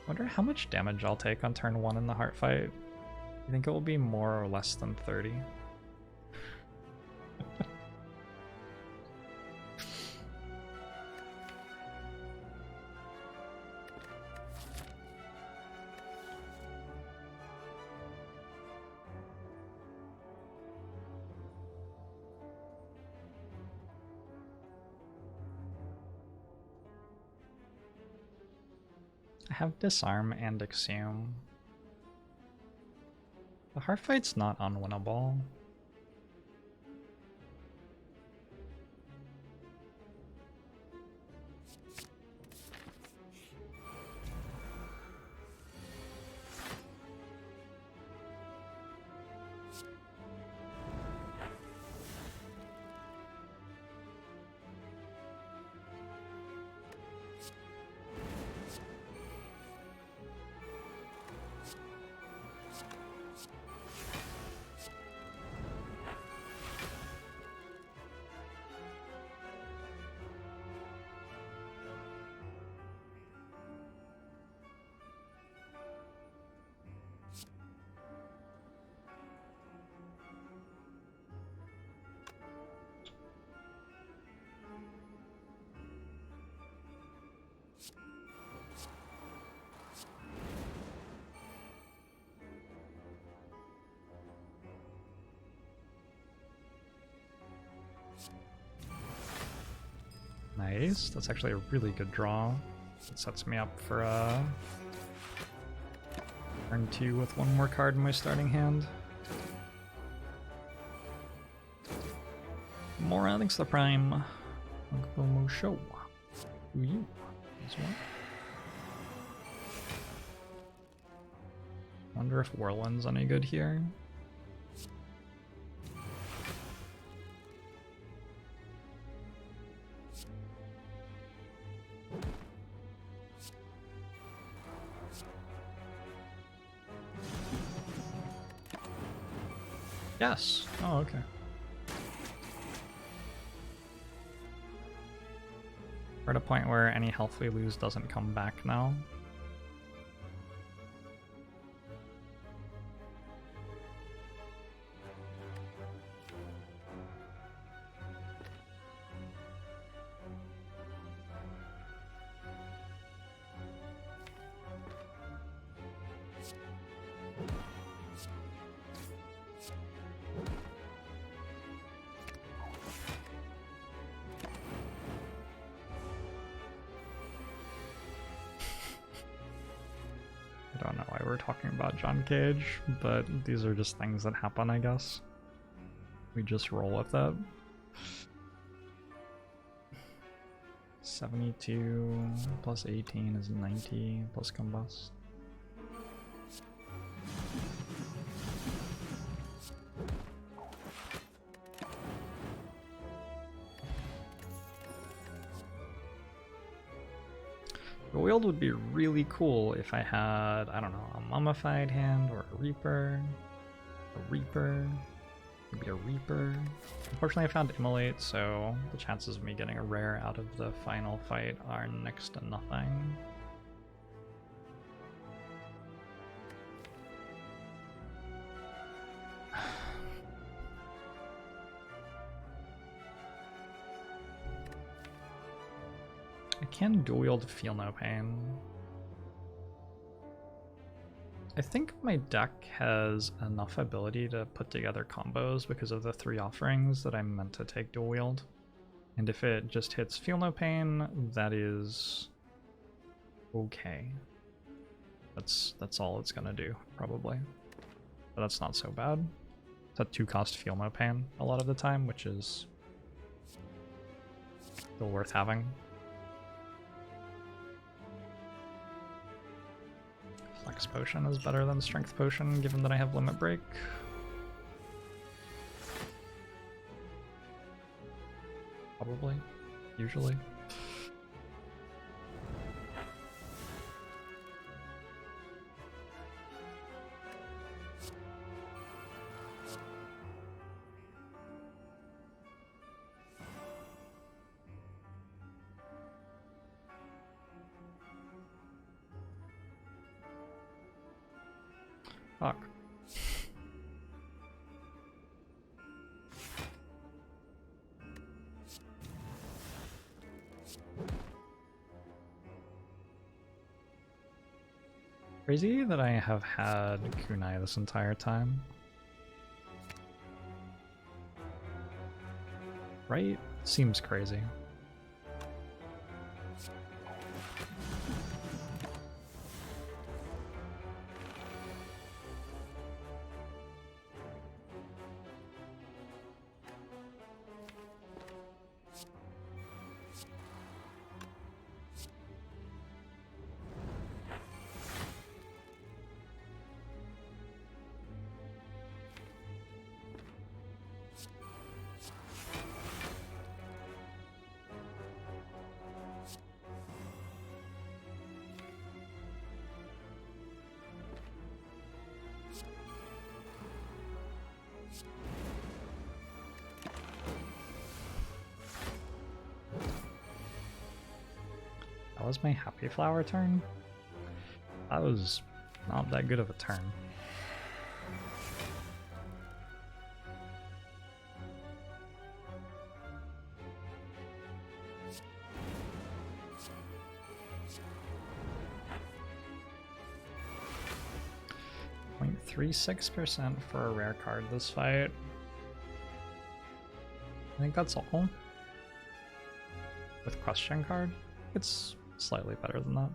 Wonder how much damage I'll take on turn 1 in the heart fight. You think it will be more or less than 30? I have Disarm and Exhume. The heart fight's not unwinnable. Nice. That's actually a really good draw. It sets me up for turn 2 with one more card in my starting hand. More thanks to the Prime. Uncle Show. Who you? As well. Wonder if Whirlwind's any good here. Yes. Oh, okay. We're at a point where any health we lose doesn't come back now. I don't know why we're talking about John Cage, but these are just things that happen, I guess. We just roll with it. 72 plus 18 is 90 plus combust. The Wield would be really cool if I had, I don't know, a Mummified hand or a Reaper, maybe a Reaper. Unfortunately I found Immolate, so the chances of me getting a rare out of the final fight are next to nothing. I can dual wield Feel No Pain. I think my deck has enough ability to put together combos because of the 3 offerings that I'm meant to take dual wield. And if it just hits Feel No Pain, that is okay. That's all it's gonna do, probably. But that's not so bad. It's a 2-cost Feel No Pain a lot of the time, which is still worth having. Flex Potion is better than Strength Potion, given that I have Limit Break. Probably. Usually. Fuck. Crazy that I have had Kunai this entire time. Right? Seems crazy. That was my Happy Flower turn? That was not that good of a turn. .36% for a rare card this fight. I think that's all. with question card. It's slightly better than that.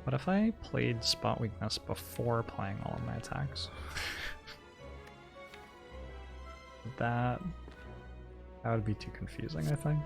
What if I played Spot Weakness before playing all of my attacks? That would be too confusing, I think.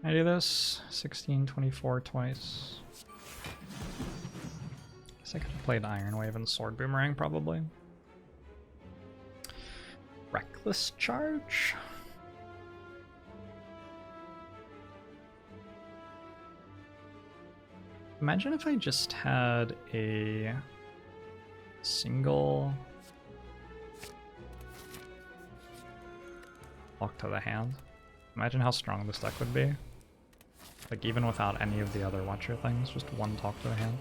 I do this 16, 24 twice. Guess I could have played Iron Wave and Sword Boomerang probably. Reckless Charge? Imagine if I just had a single lock to the hand. Imagine how strong this deck would be. Like, even without any of the other Watcher things, just one talk to the hand.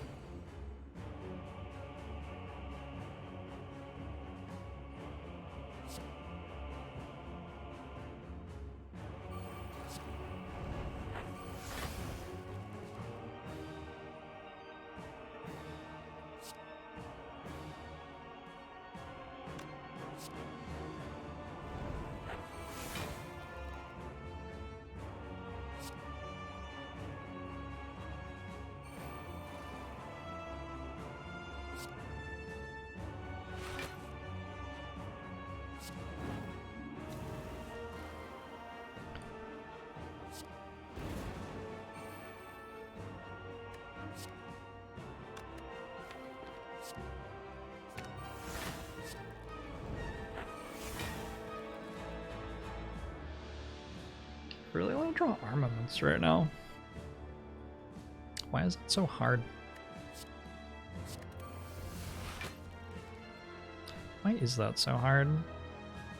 I really want to draw armaments right now. Why is it so hard? Why is that so hard?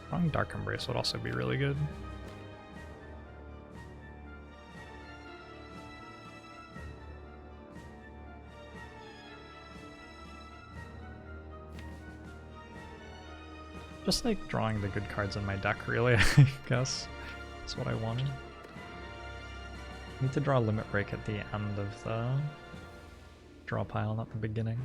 Drawing Dark Embrace would also be really good. Just like drawing the good cards in my deck, really, I guess. That's what I wanted. I need to draw Limit Break at the end of the draw pile, not the beginning.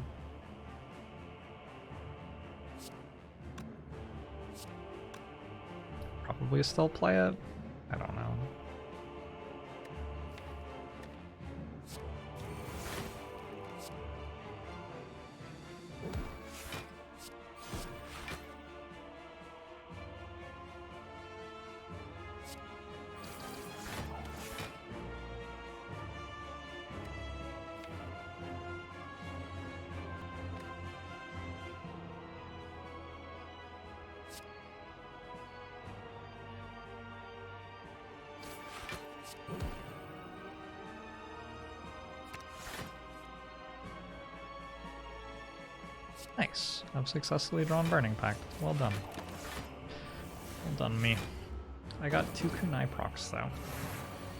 Probably still play it. I don't know. Nice. I've successfully drawn Burning Pact. Well done. Well done, me. I got 2 kunai procs, though.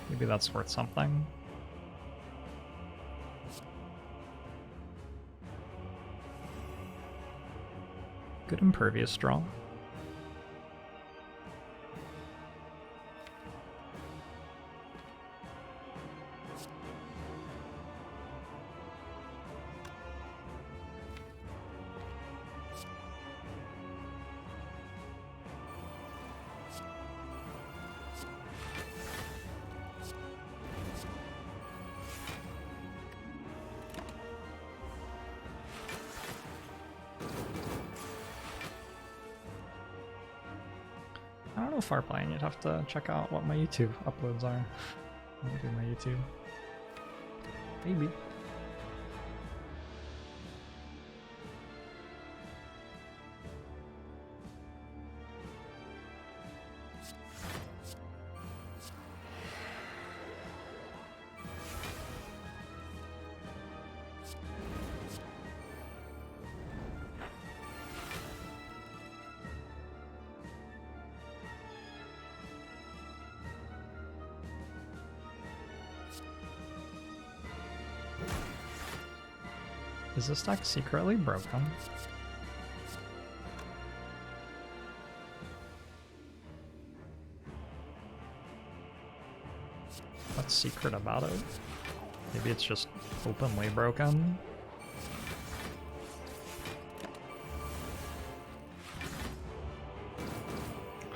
Maybe that's worth something. Good Impervious draw. I don't know if playing, you'd have to check out what my YouTube uploads are. I'll do my YouTube. Maybe. Is this deck secretly broken? What's secret about it? Maybe it's just openly broken?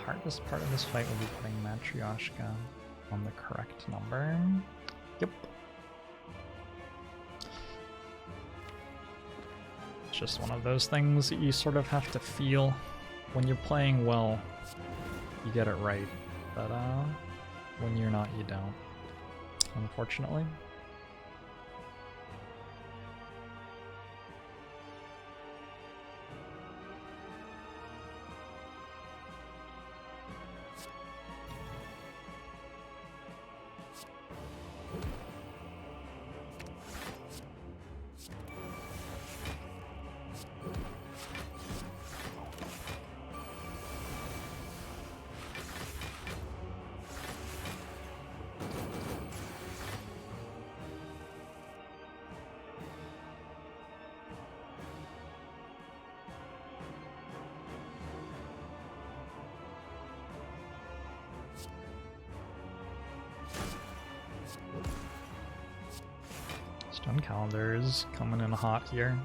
Hardest part of this fight will be putting Matryoshka on the correct number. Yep. It's just one of those things that you sort of have to feel. When you're playing well, you get it right, but when you're not, you don't, unfortunately. Stone Calendar's coming in hot here.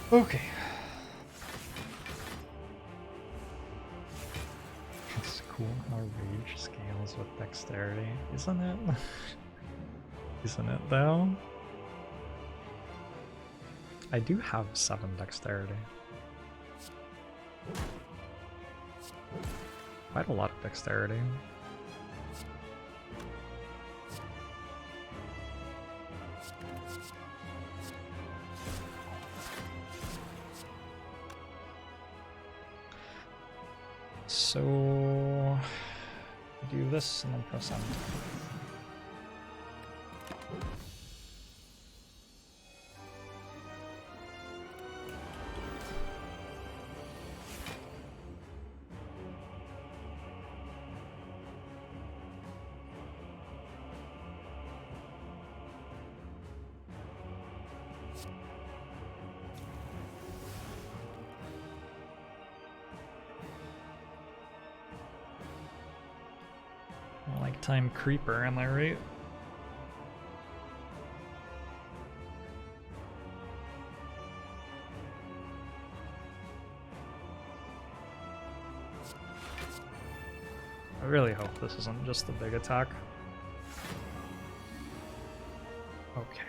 Okay. It's cool how rage scales with dexterity, isn't it? Isn't it though? I do have 7 dexterity. Quite a lot of dexterity. So do this and then press enter. Time creeper, am I right? I really hope this isn't just a big attack. Okay.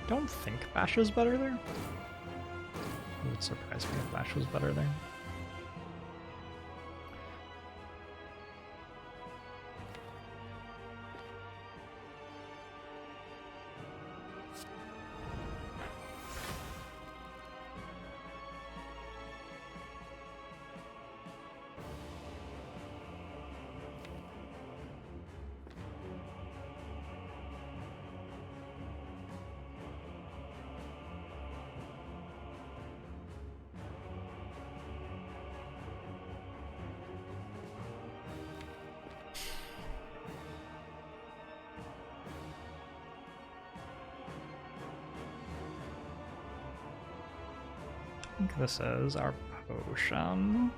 Don't think Bash is better there. It would surprise me if Bash was better there. I think this is our potion.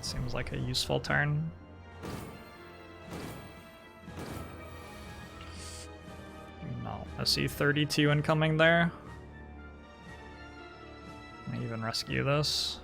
Seems like a useful turn. No, I see 32 incoming there. May even rescue this.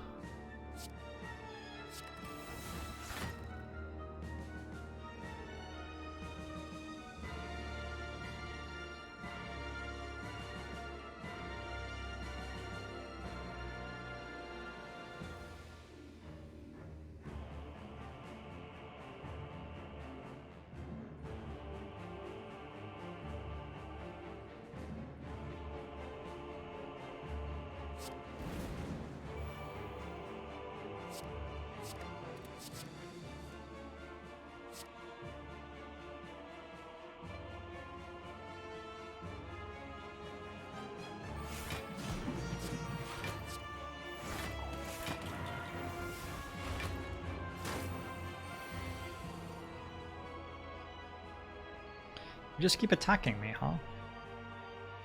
You just keep attacking me, huh?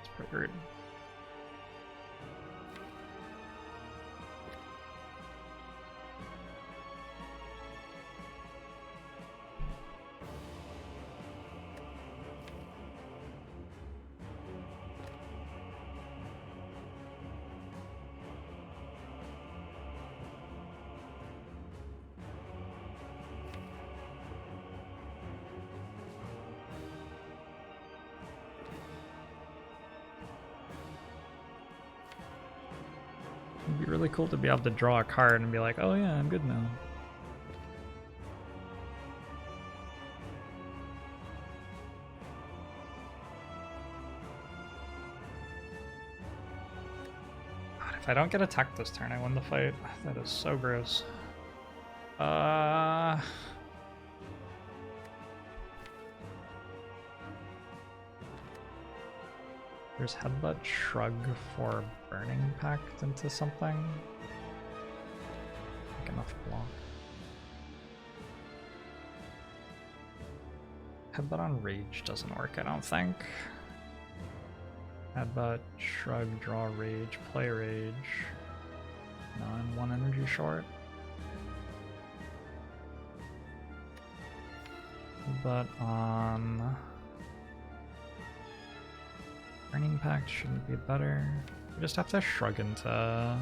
It's pretty rude. It'd be really cool to be able to draw a card and be like, oh yeah, I'm good now. God, if I don't get attacked this turn, I win the fight. That is so gross. There's Headbutt Shrug for Burning Pact into something. Like enough block. Headbutt on Rage doesn't work, I don't think. Headbutt, Shrug, draw Rage, play Rage. No, I'm 1 energy short. Headbutt on Burning Pact shouldn't be better. We just have to shrug into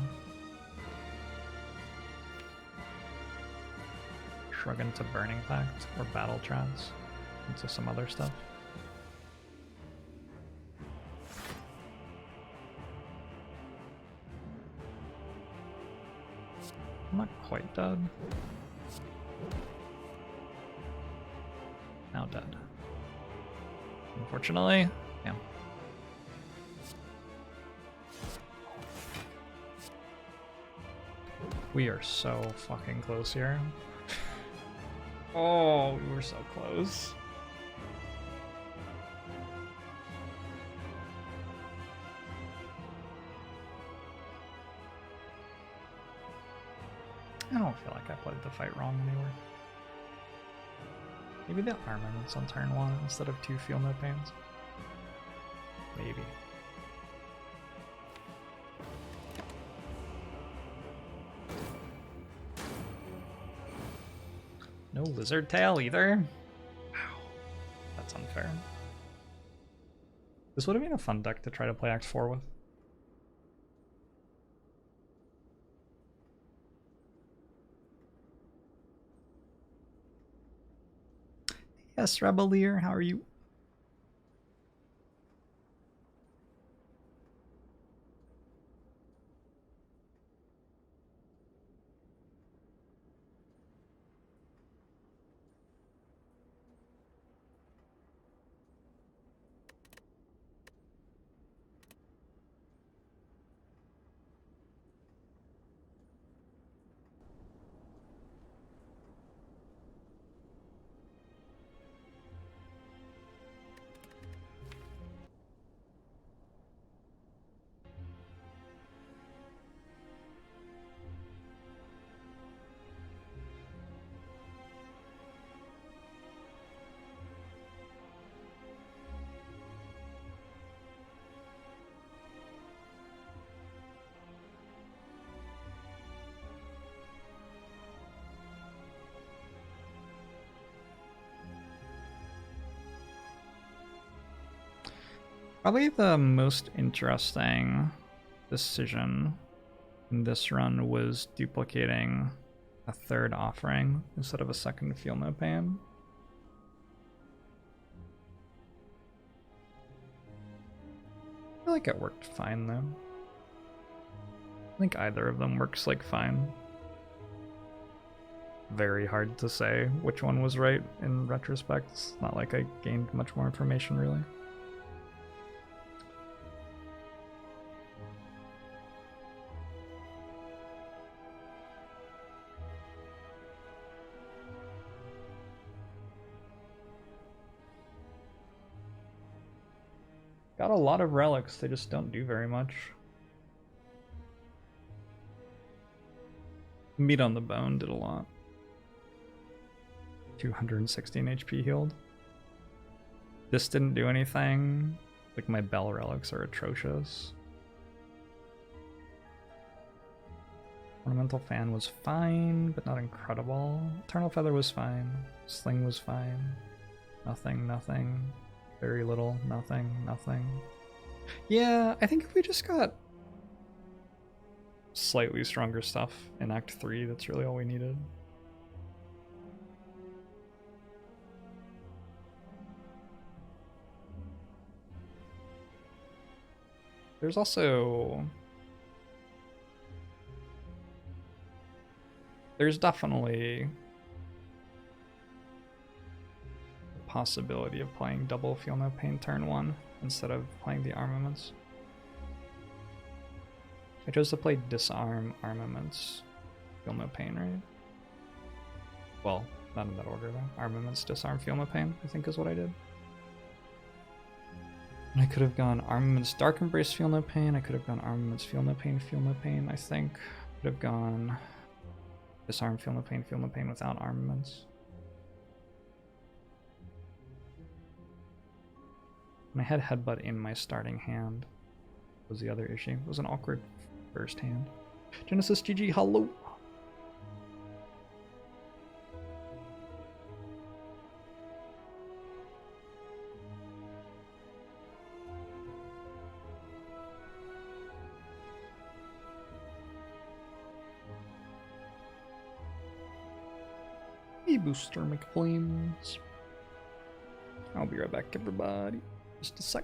Burning Pact or Battle Trance into some other stuff. I'm not quite dead. Now dead. Unfortunately, yeah. We are so fucking close here. Oh, we were so close. I don't feel like I played the fight wrong anywhere. Maybe the armaments on turn 1 instead of 2 Feel No Pains. Maybe. No Lizard Tail either? Wow. That's unfair. This would have been a fun deck to try to play Act 4 with. Yes, Rebelier, how are you? Probably the most interesting decision in this run was duplicating a third offering instead of a second Feel No Pain. I feel like it worked fine though. I think either of them works like fine. Very hard to say which one was right in retrospect. It's not like I gained much more information really. Got a lot of relics, they just don't do very much. Meat on the Bone did a lot. 216 HP healed. This didn't do anything. Like my Bell relics are atrocious. Ornamental Fan was fine, but not incredible. Eternal Feather was fine. Sling was fine. Nothing, nothing. Very little, nothing, nothing. Yeah, I think if we just got slightly stronger stuff in Act 3, that's really all we needed. There's also... There's definitely the possibility of playing double Feel No Pain turn 1 instead of playing the armaments. I chose to play Disarm Armaments, Feel No Pain, right? Well, not in that order though. Armaments, Disarm, Feel No Pain, I think is what I did. And I could have gone Armaments, Dark Embrace, Feel No Pain. I could have gone Armaments, Feel No Pain, Feel No Pain, I think. Could have gone Disarm, Feel No Pain without Armaments. And I had Headbutt in my starting hand. Was the other issue. It was an awkward first hand. Genesis GG, hello! Hey, Booster McFlames. I'll be right back, everybody. Just a sec.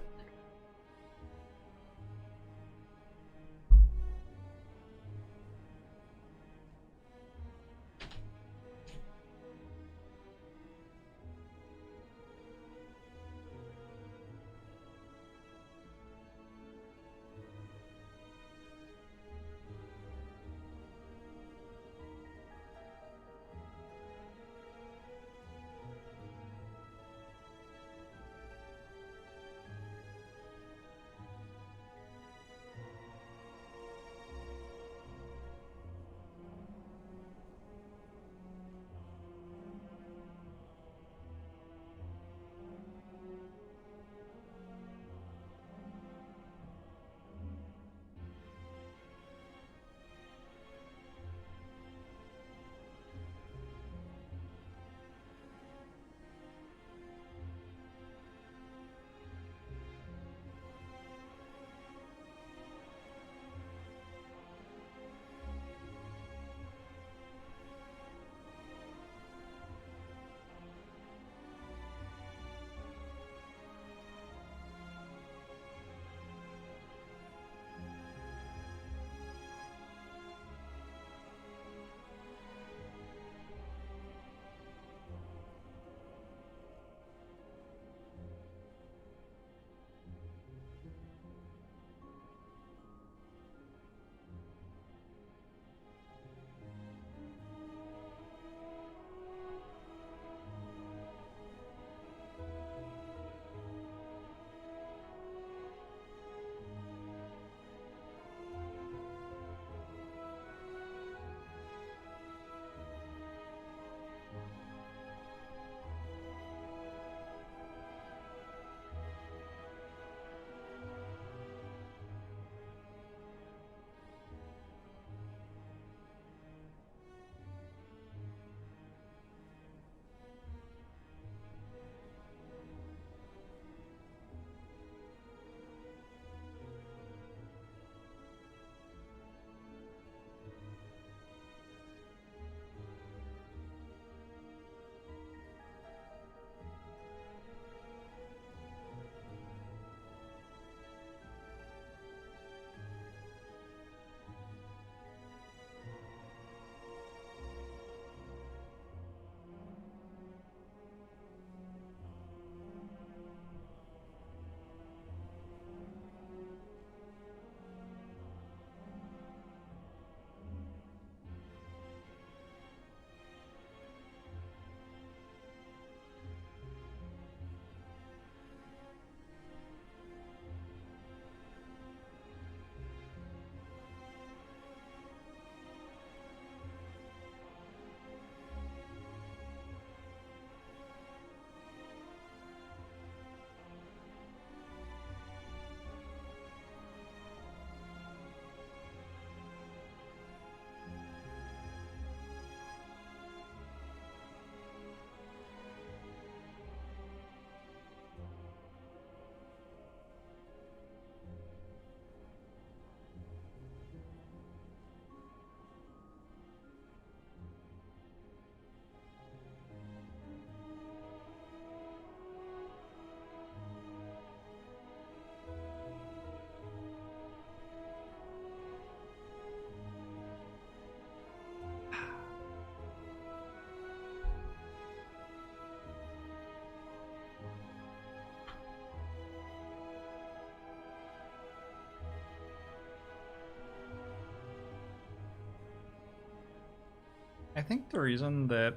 I think the reason that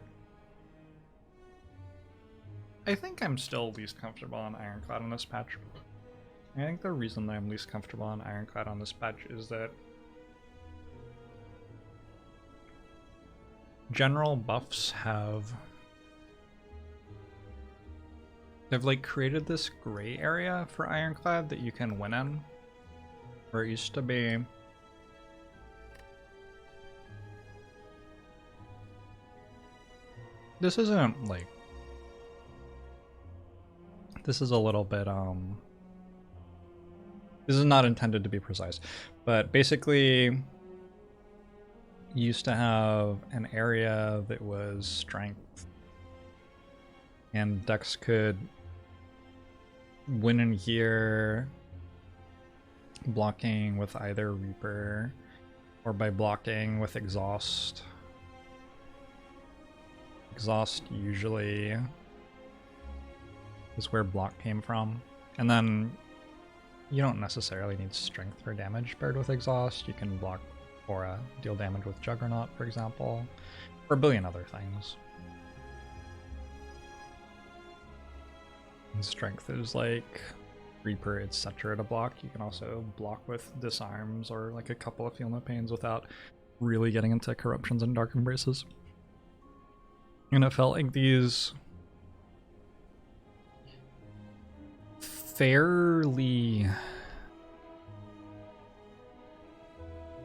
I think I'm still least comfortable on Ironclad on this patch. I think the reason that I'm least comfortable on Ironclad on this patch is that general buffs they've like created this gray area for Ironclad that you can win in, where it used to be this isn't like this is a little bit this is not intended to be precise, but basically you used to have an area that was strength and decks could win in here blocking with either Reaper or by blocking with Exhaust. Exhaust usually is where block came from, and then you don't necessarily need strength for damage paired with Exhaust. You can block or deal damage with Juggernaut, for example, or a billion other things. And strength is like Reaper, etc. to block. You can also block with Disarms or like a couple of Feel No Pains without really getting into Corruptions and Dark Embraces. And it felt like these fairly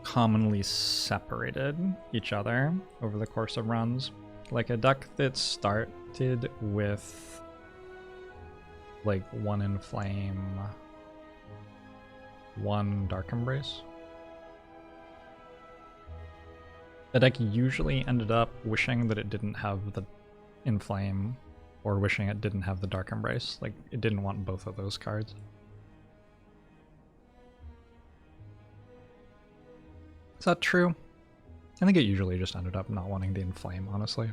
commonly separated each other over the course of runs. Like a deck that started with like 1 Inflame, 1 Dark Embrace. The deck usually ended up wishing that it didn't have the Inflame or wishing it didn't have the Dark Embrace. Like, it didn't want both of those cards. Is that true? I think it usually just ended up not wanting the Inflame, honestly.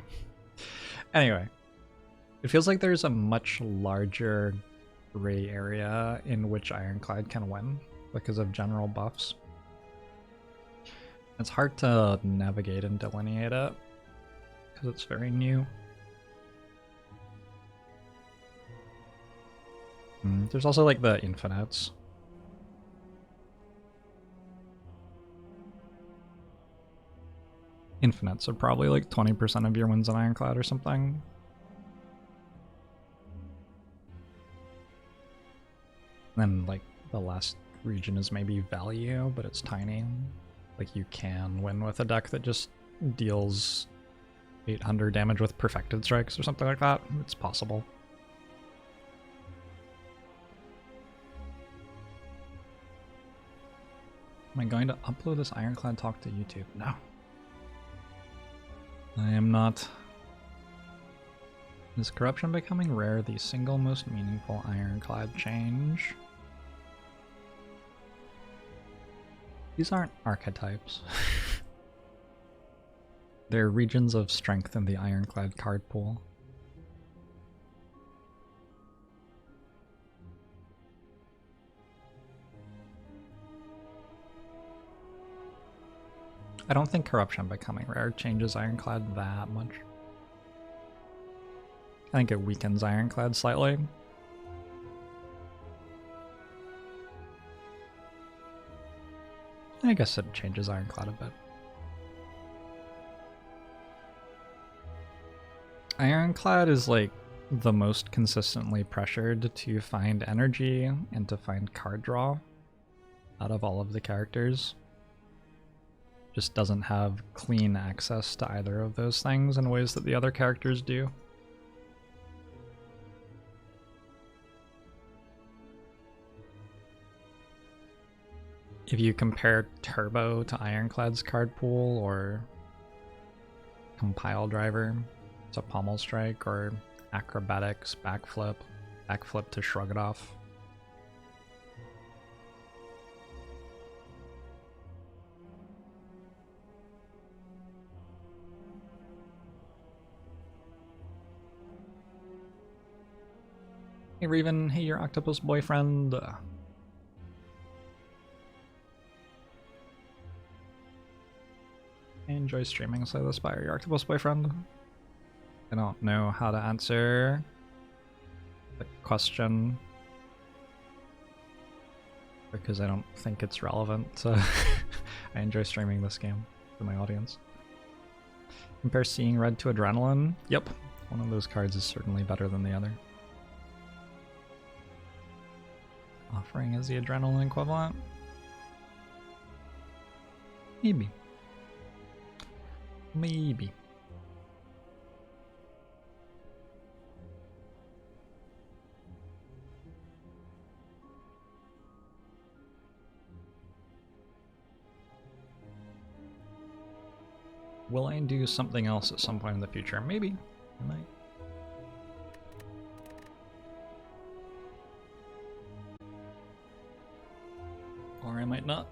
Anyway, it feels like there's a much larger gray area in which Ironclad can win because of general buffs. It's hard to navigate and delineate it because it's very new. There's also like the infinites. Infinites are probably like 20% of your wins on Ironclad or something. Then like the last region is maybe value, but it's tiny. Like you can win with a deck that just deals 800 damage with perfected strikes or something like that. It's possible. Am I going to upload this Ironclad talk to YouTube? No. I am not. Is corruption becoming rare the single most meaningful Ironclad change? These aren't archetypes. They're regions of strength in the Ironclad card pool. I don't think corruption becoming rare changes Ironclad that much. I think it weakens Ironclad slightly. I guess it changes Ironclad a bit. Ironclad is like the most consistently pressured to find energy and to find card draw out of all of the characters. Just doesn't have clean access to either of those things in ways that the other characters do. If you compare Turbo to Ironclad's card pool, or Compile Driver to Pommel Strike, or Acrobatics, Backflip to Shrug It Off. Hey Raven, hey your octopus boyfriend. And enjoy streaming Slay the Spire, your octopus boyfriend? I don't know how to answer the question because I don't think it's relevant. So I enjoy streaming this game to my audience. Compare Seeing Red to Adrenaline. Yep, one of those cards is certainly better than the other. Offering is the Adrenaline equivalent? Maybe. Maybe. Will I do something else at some point in the future? Maybe. I might. Or I might not.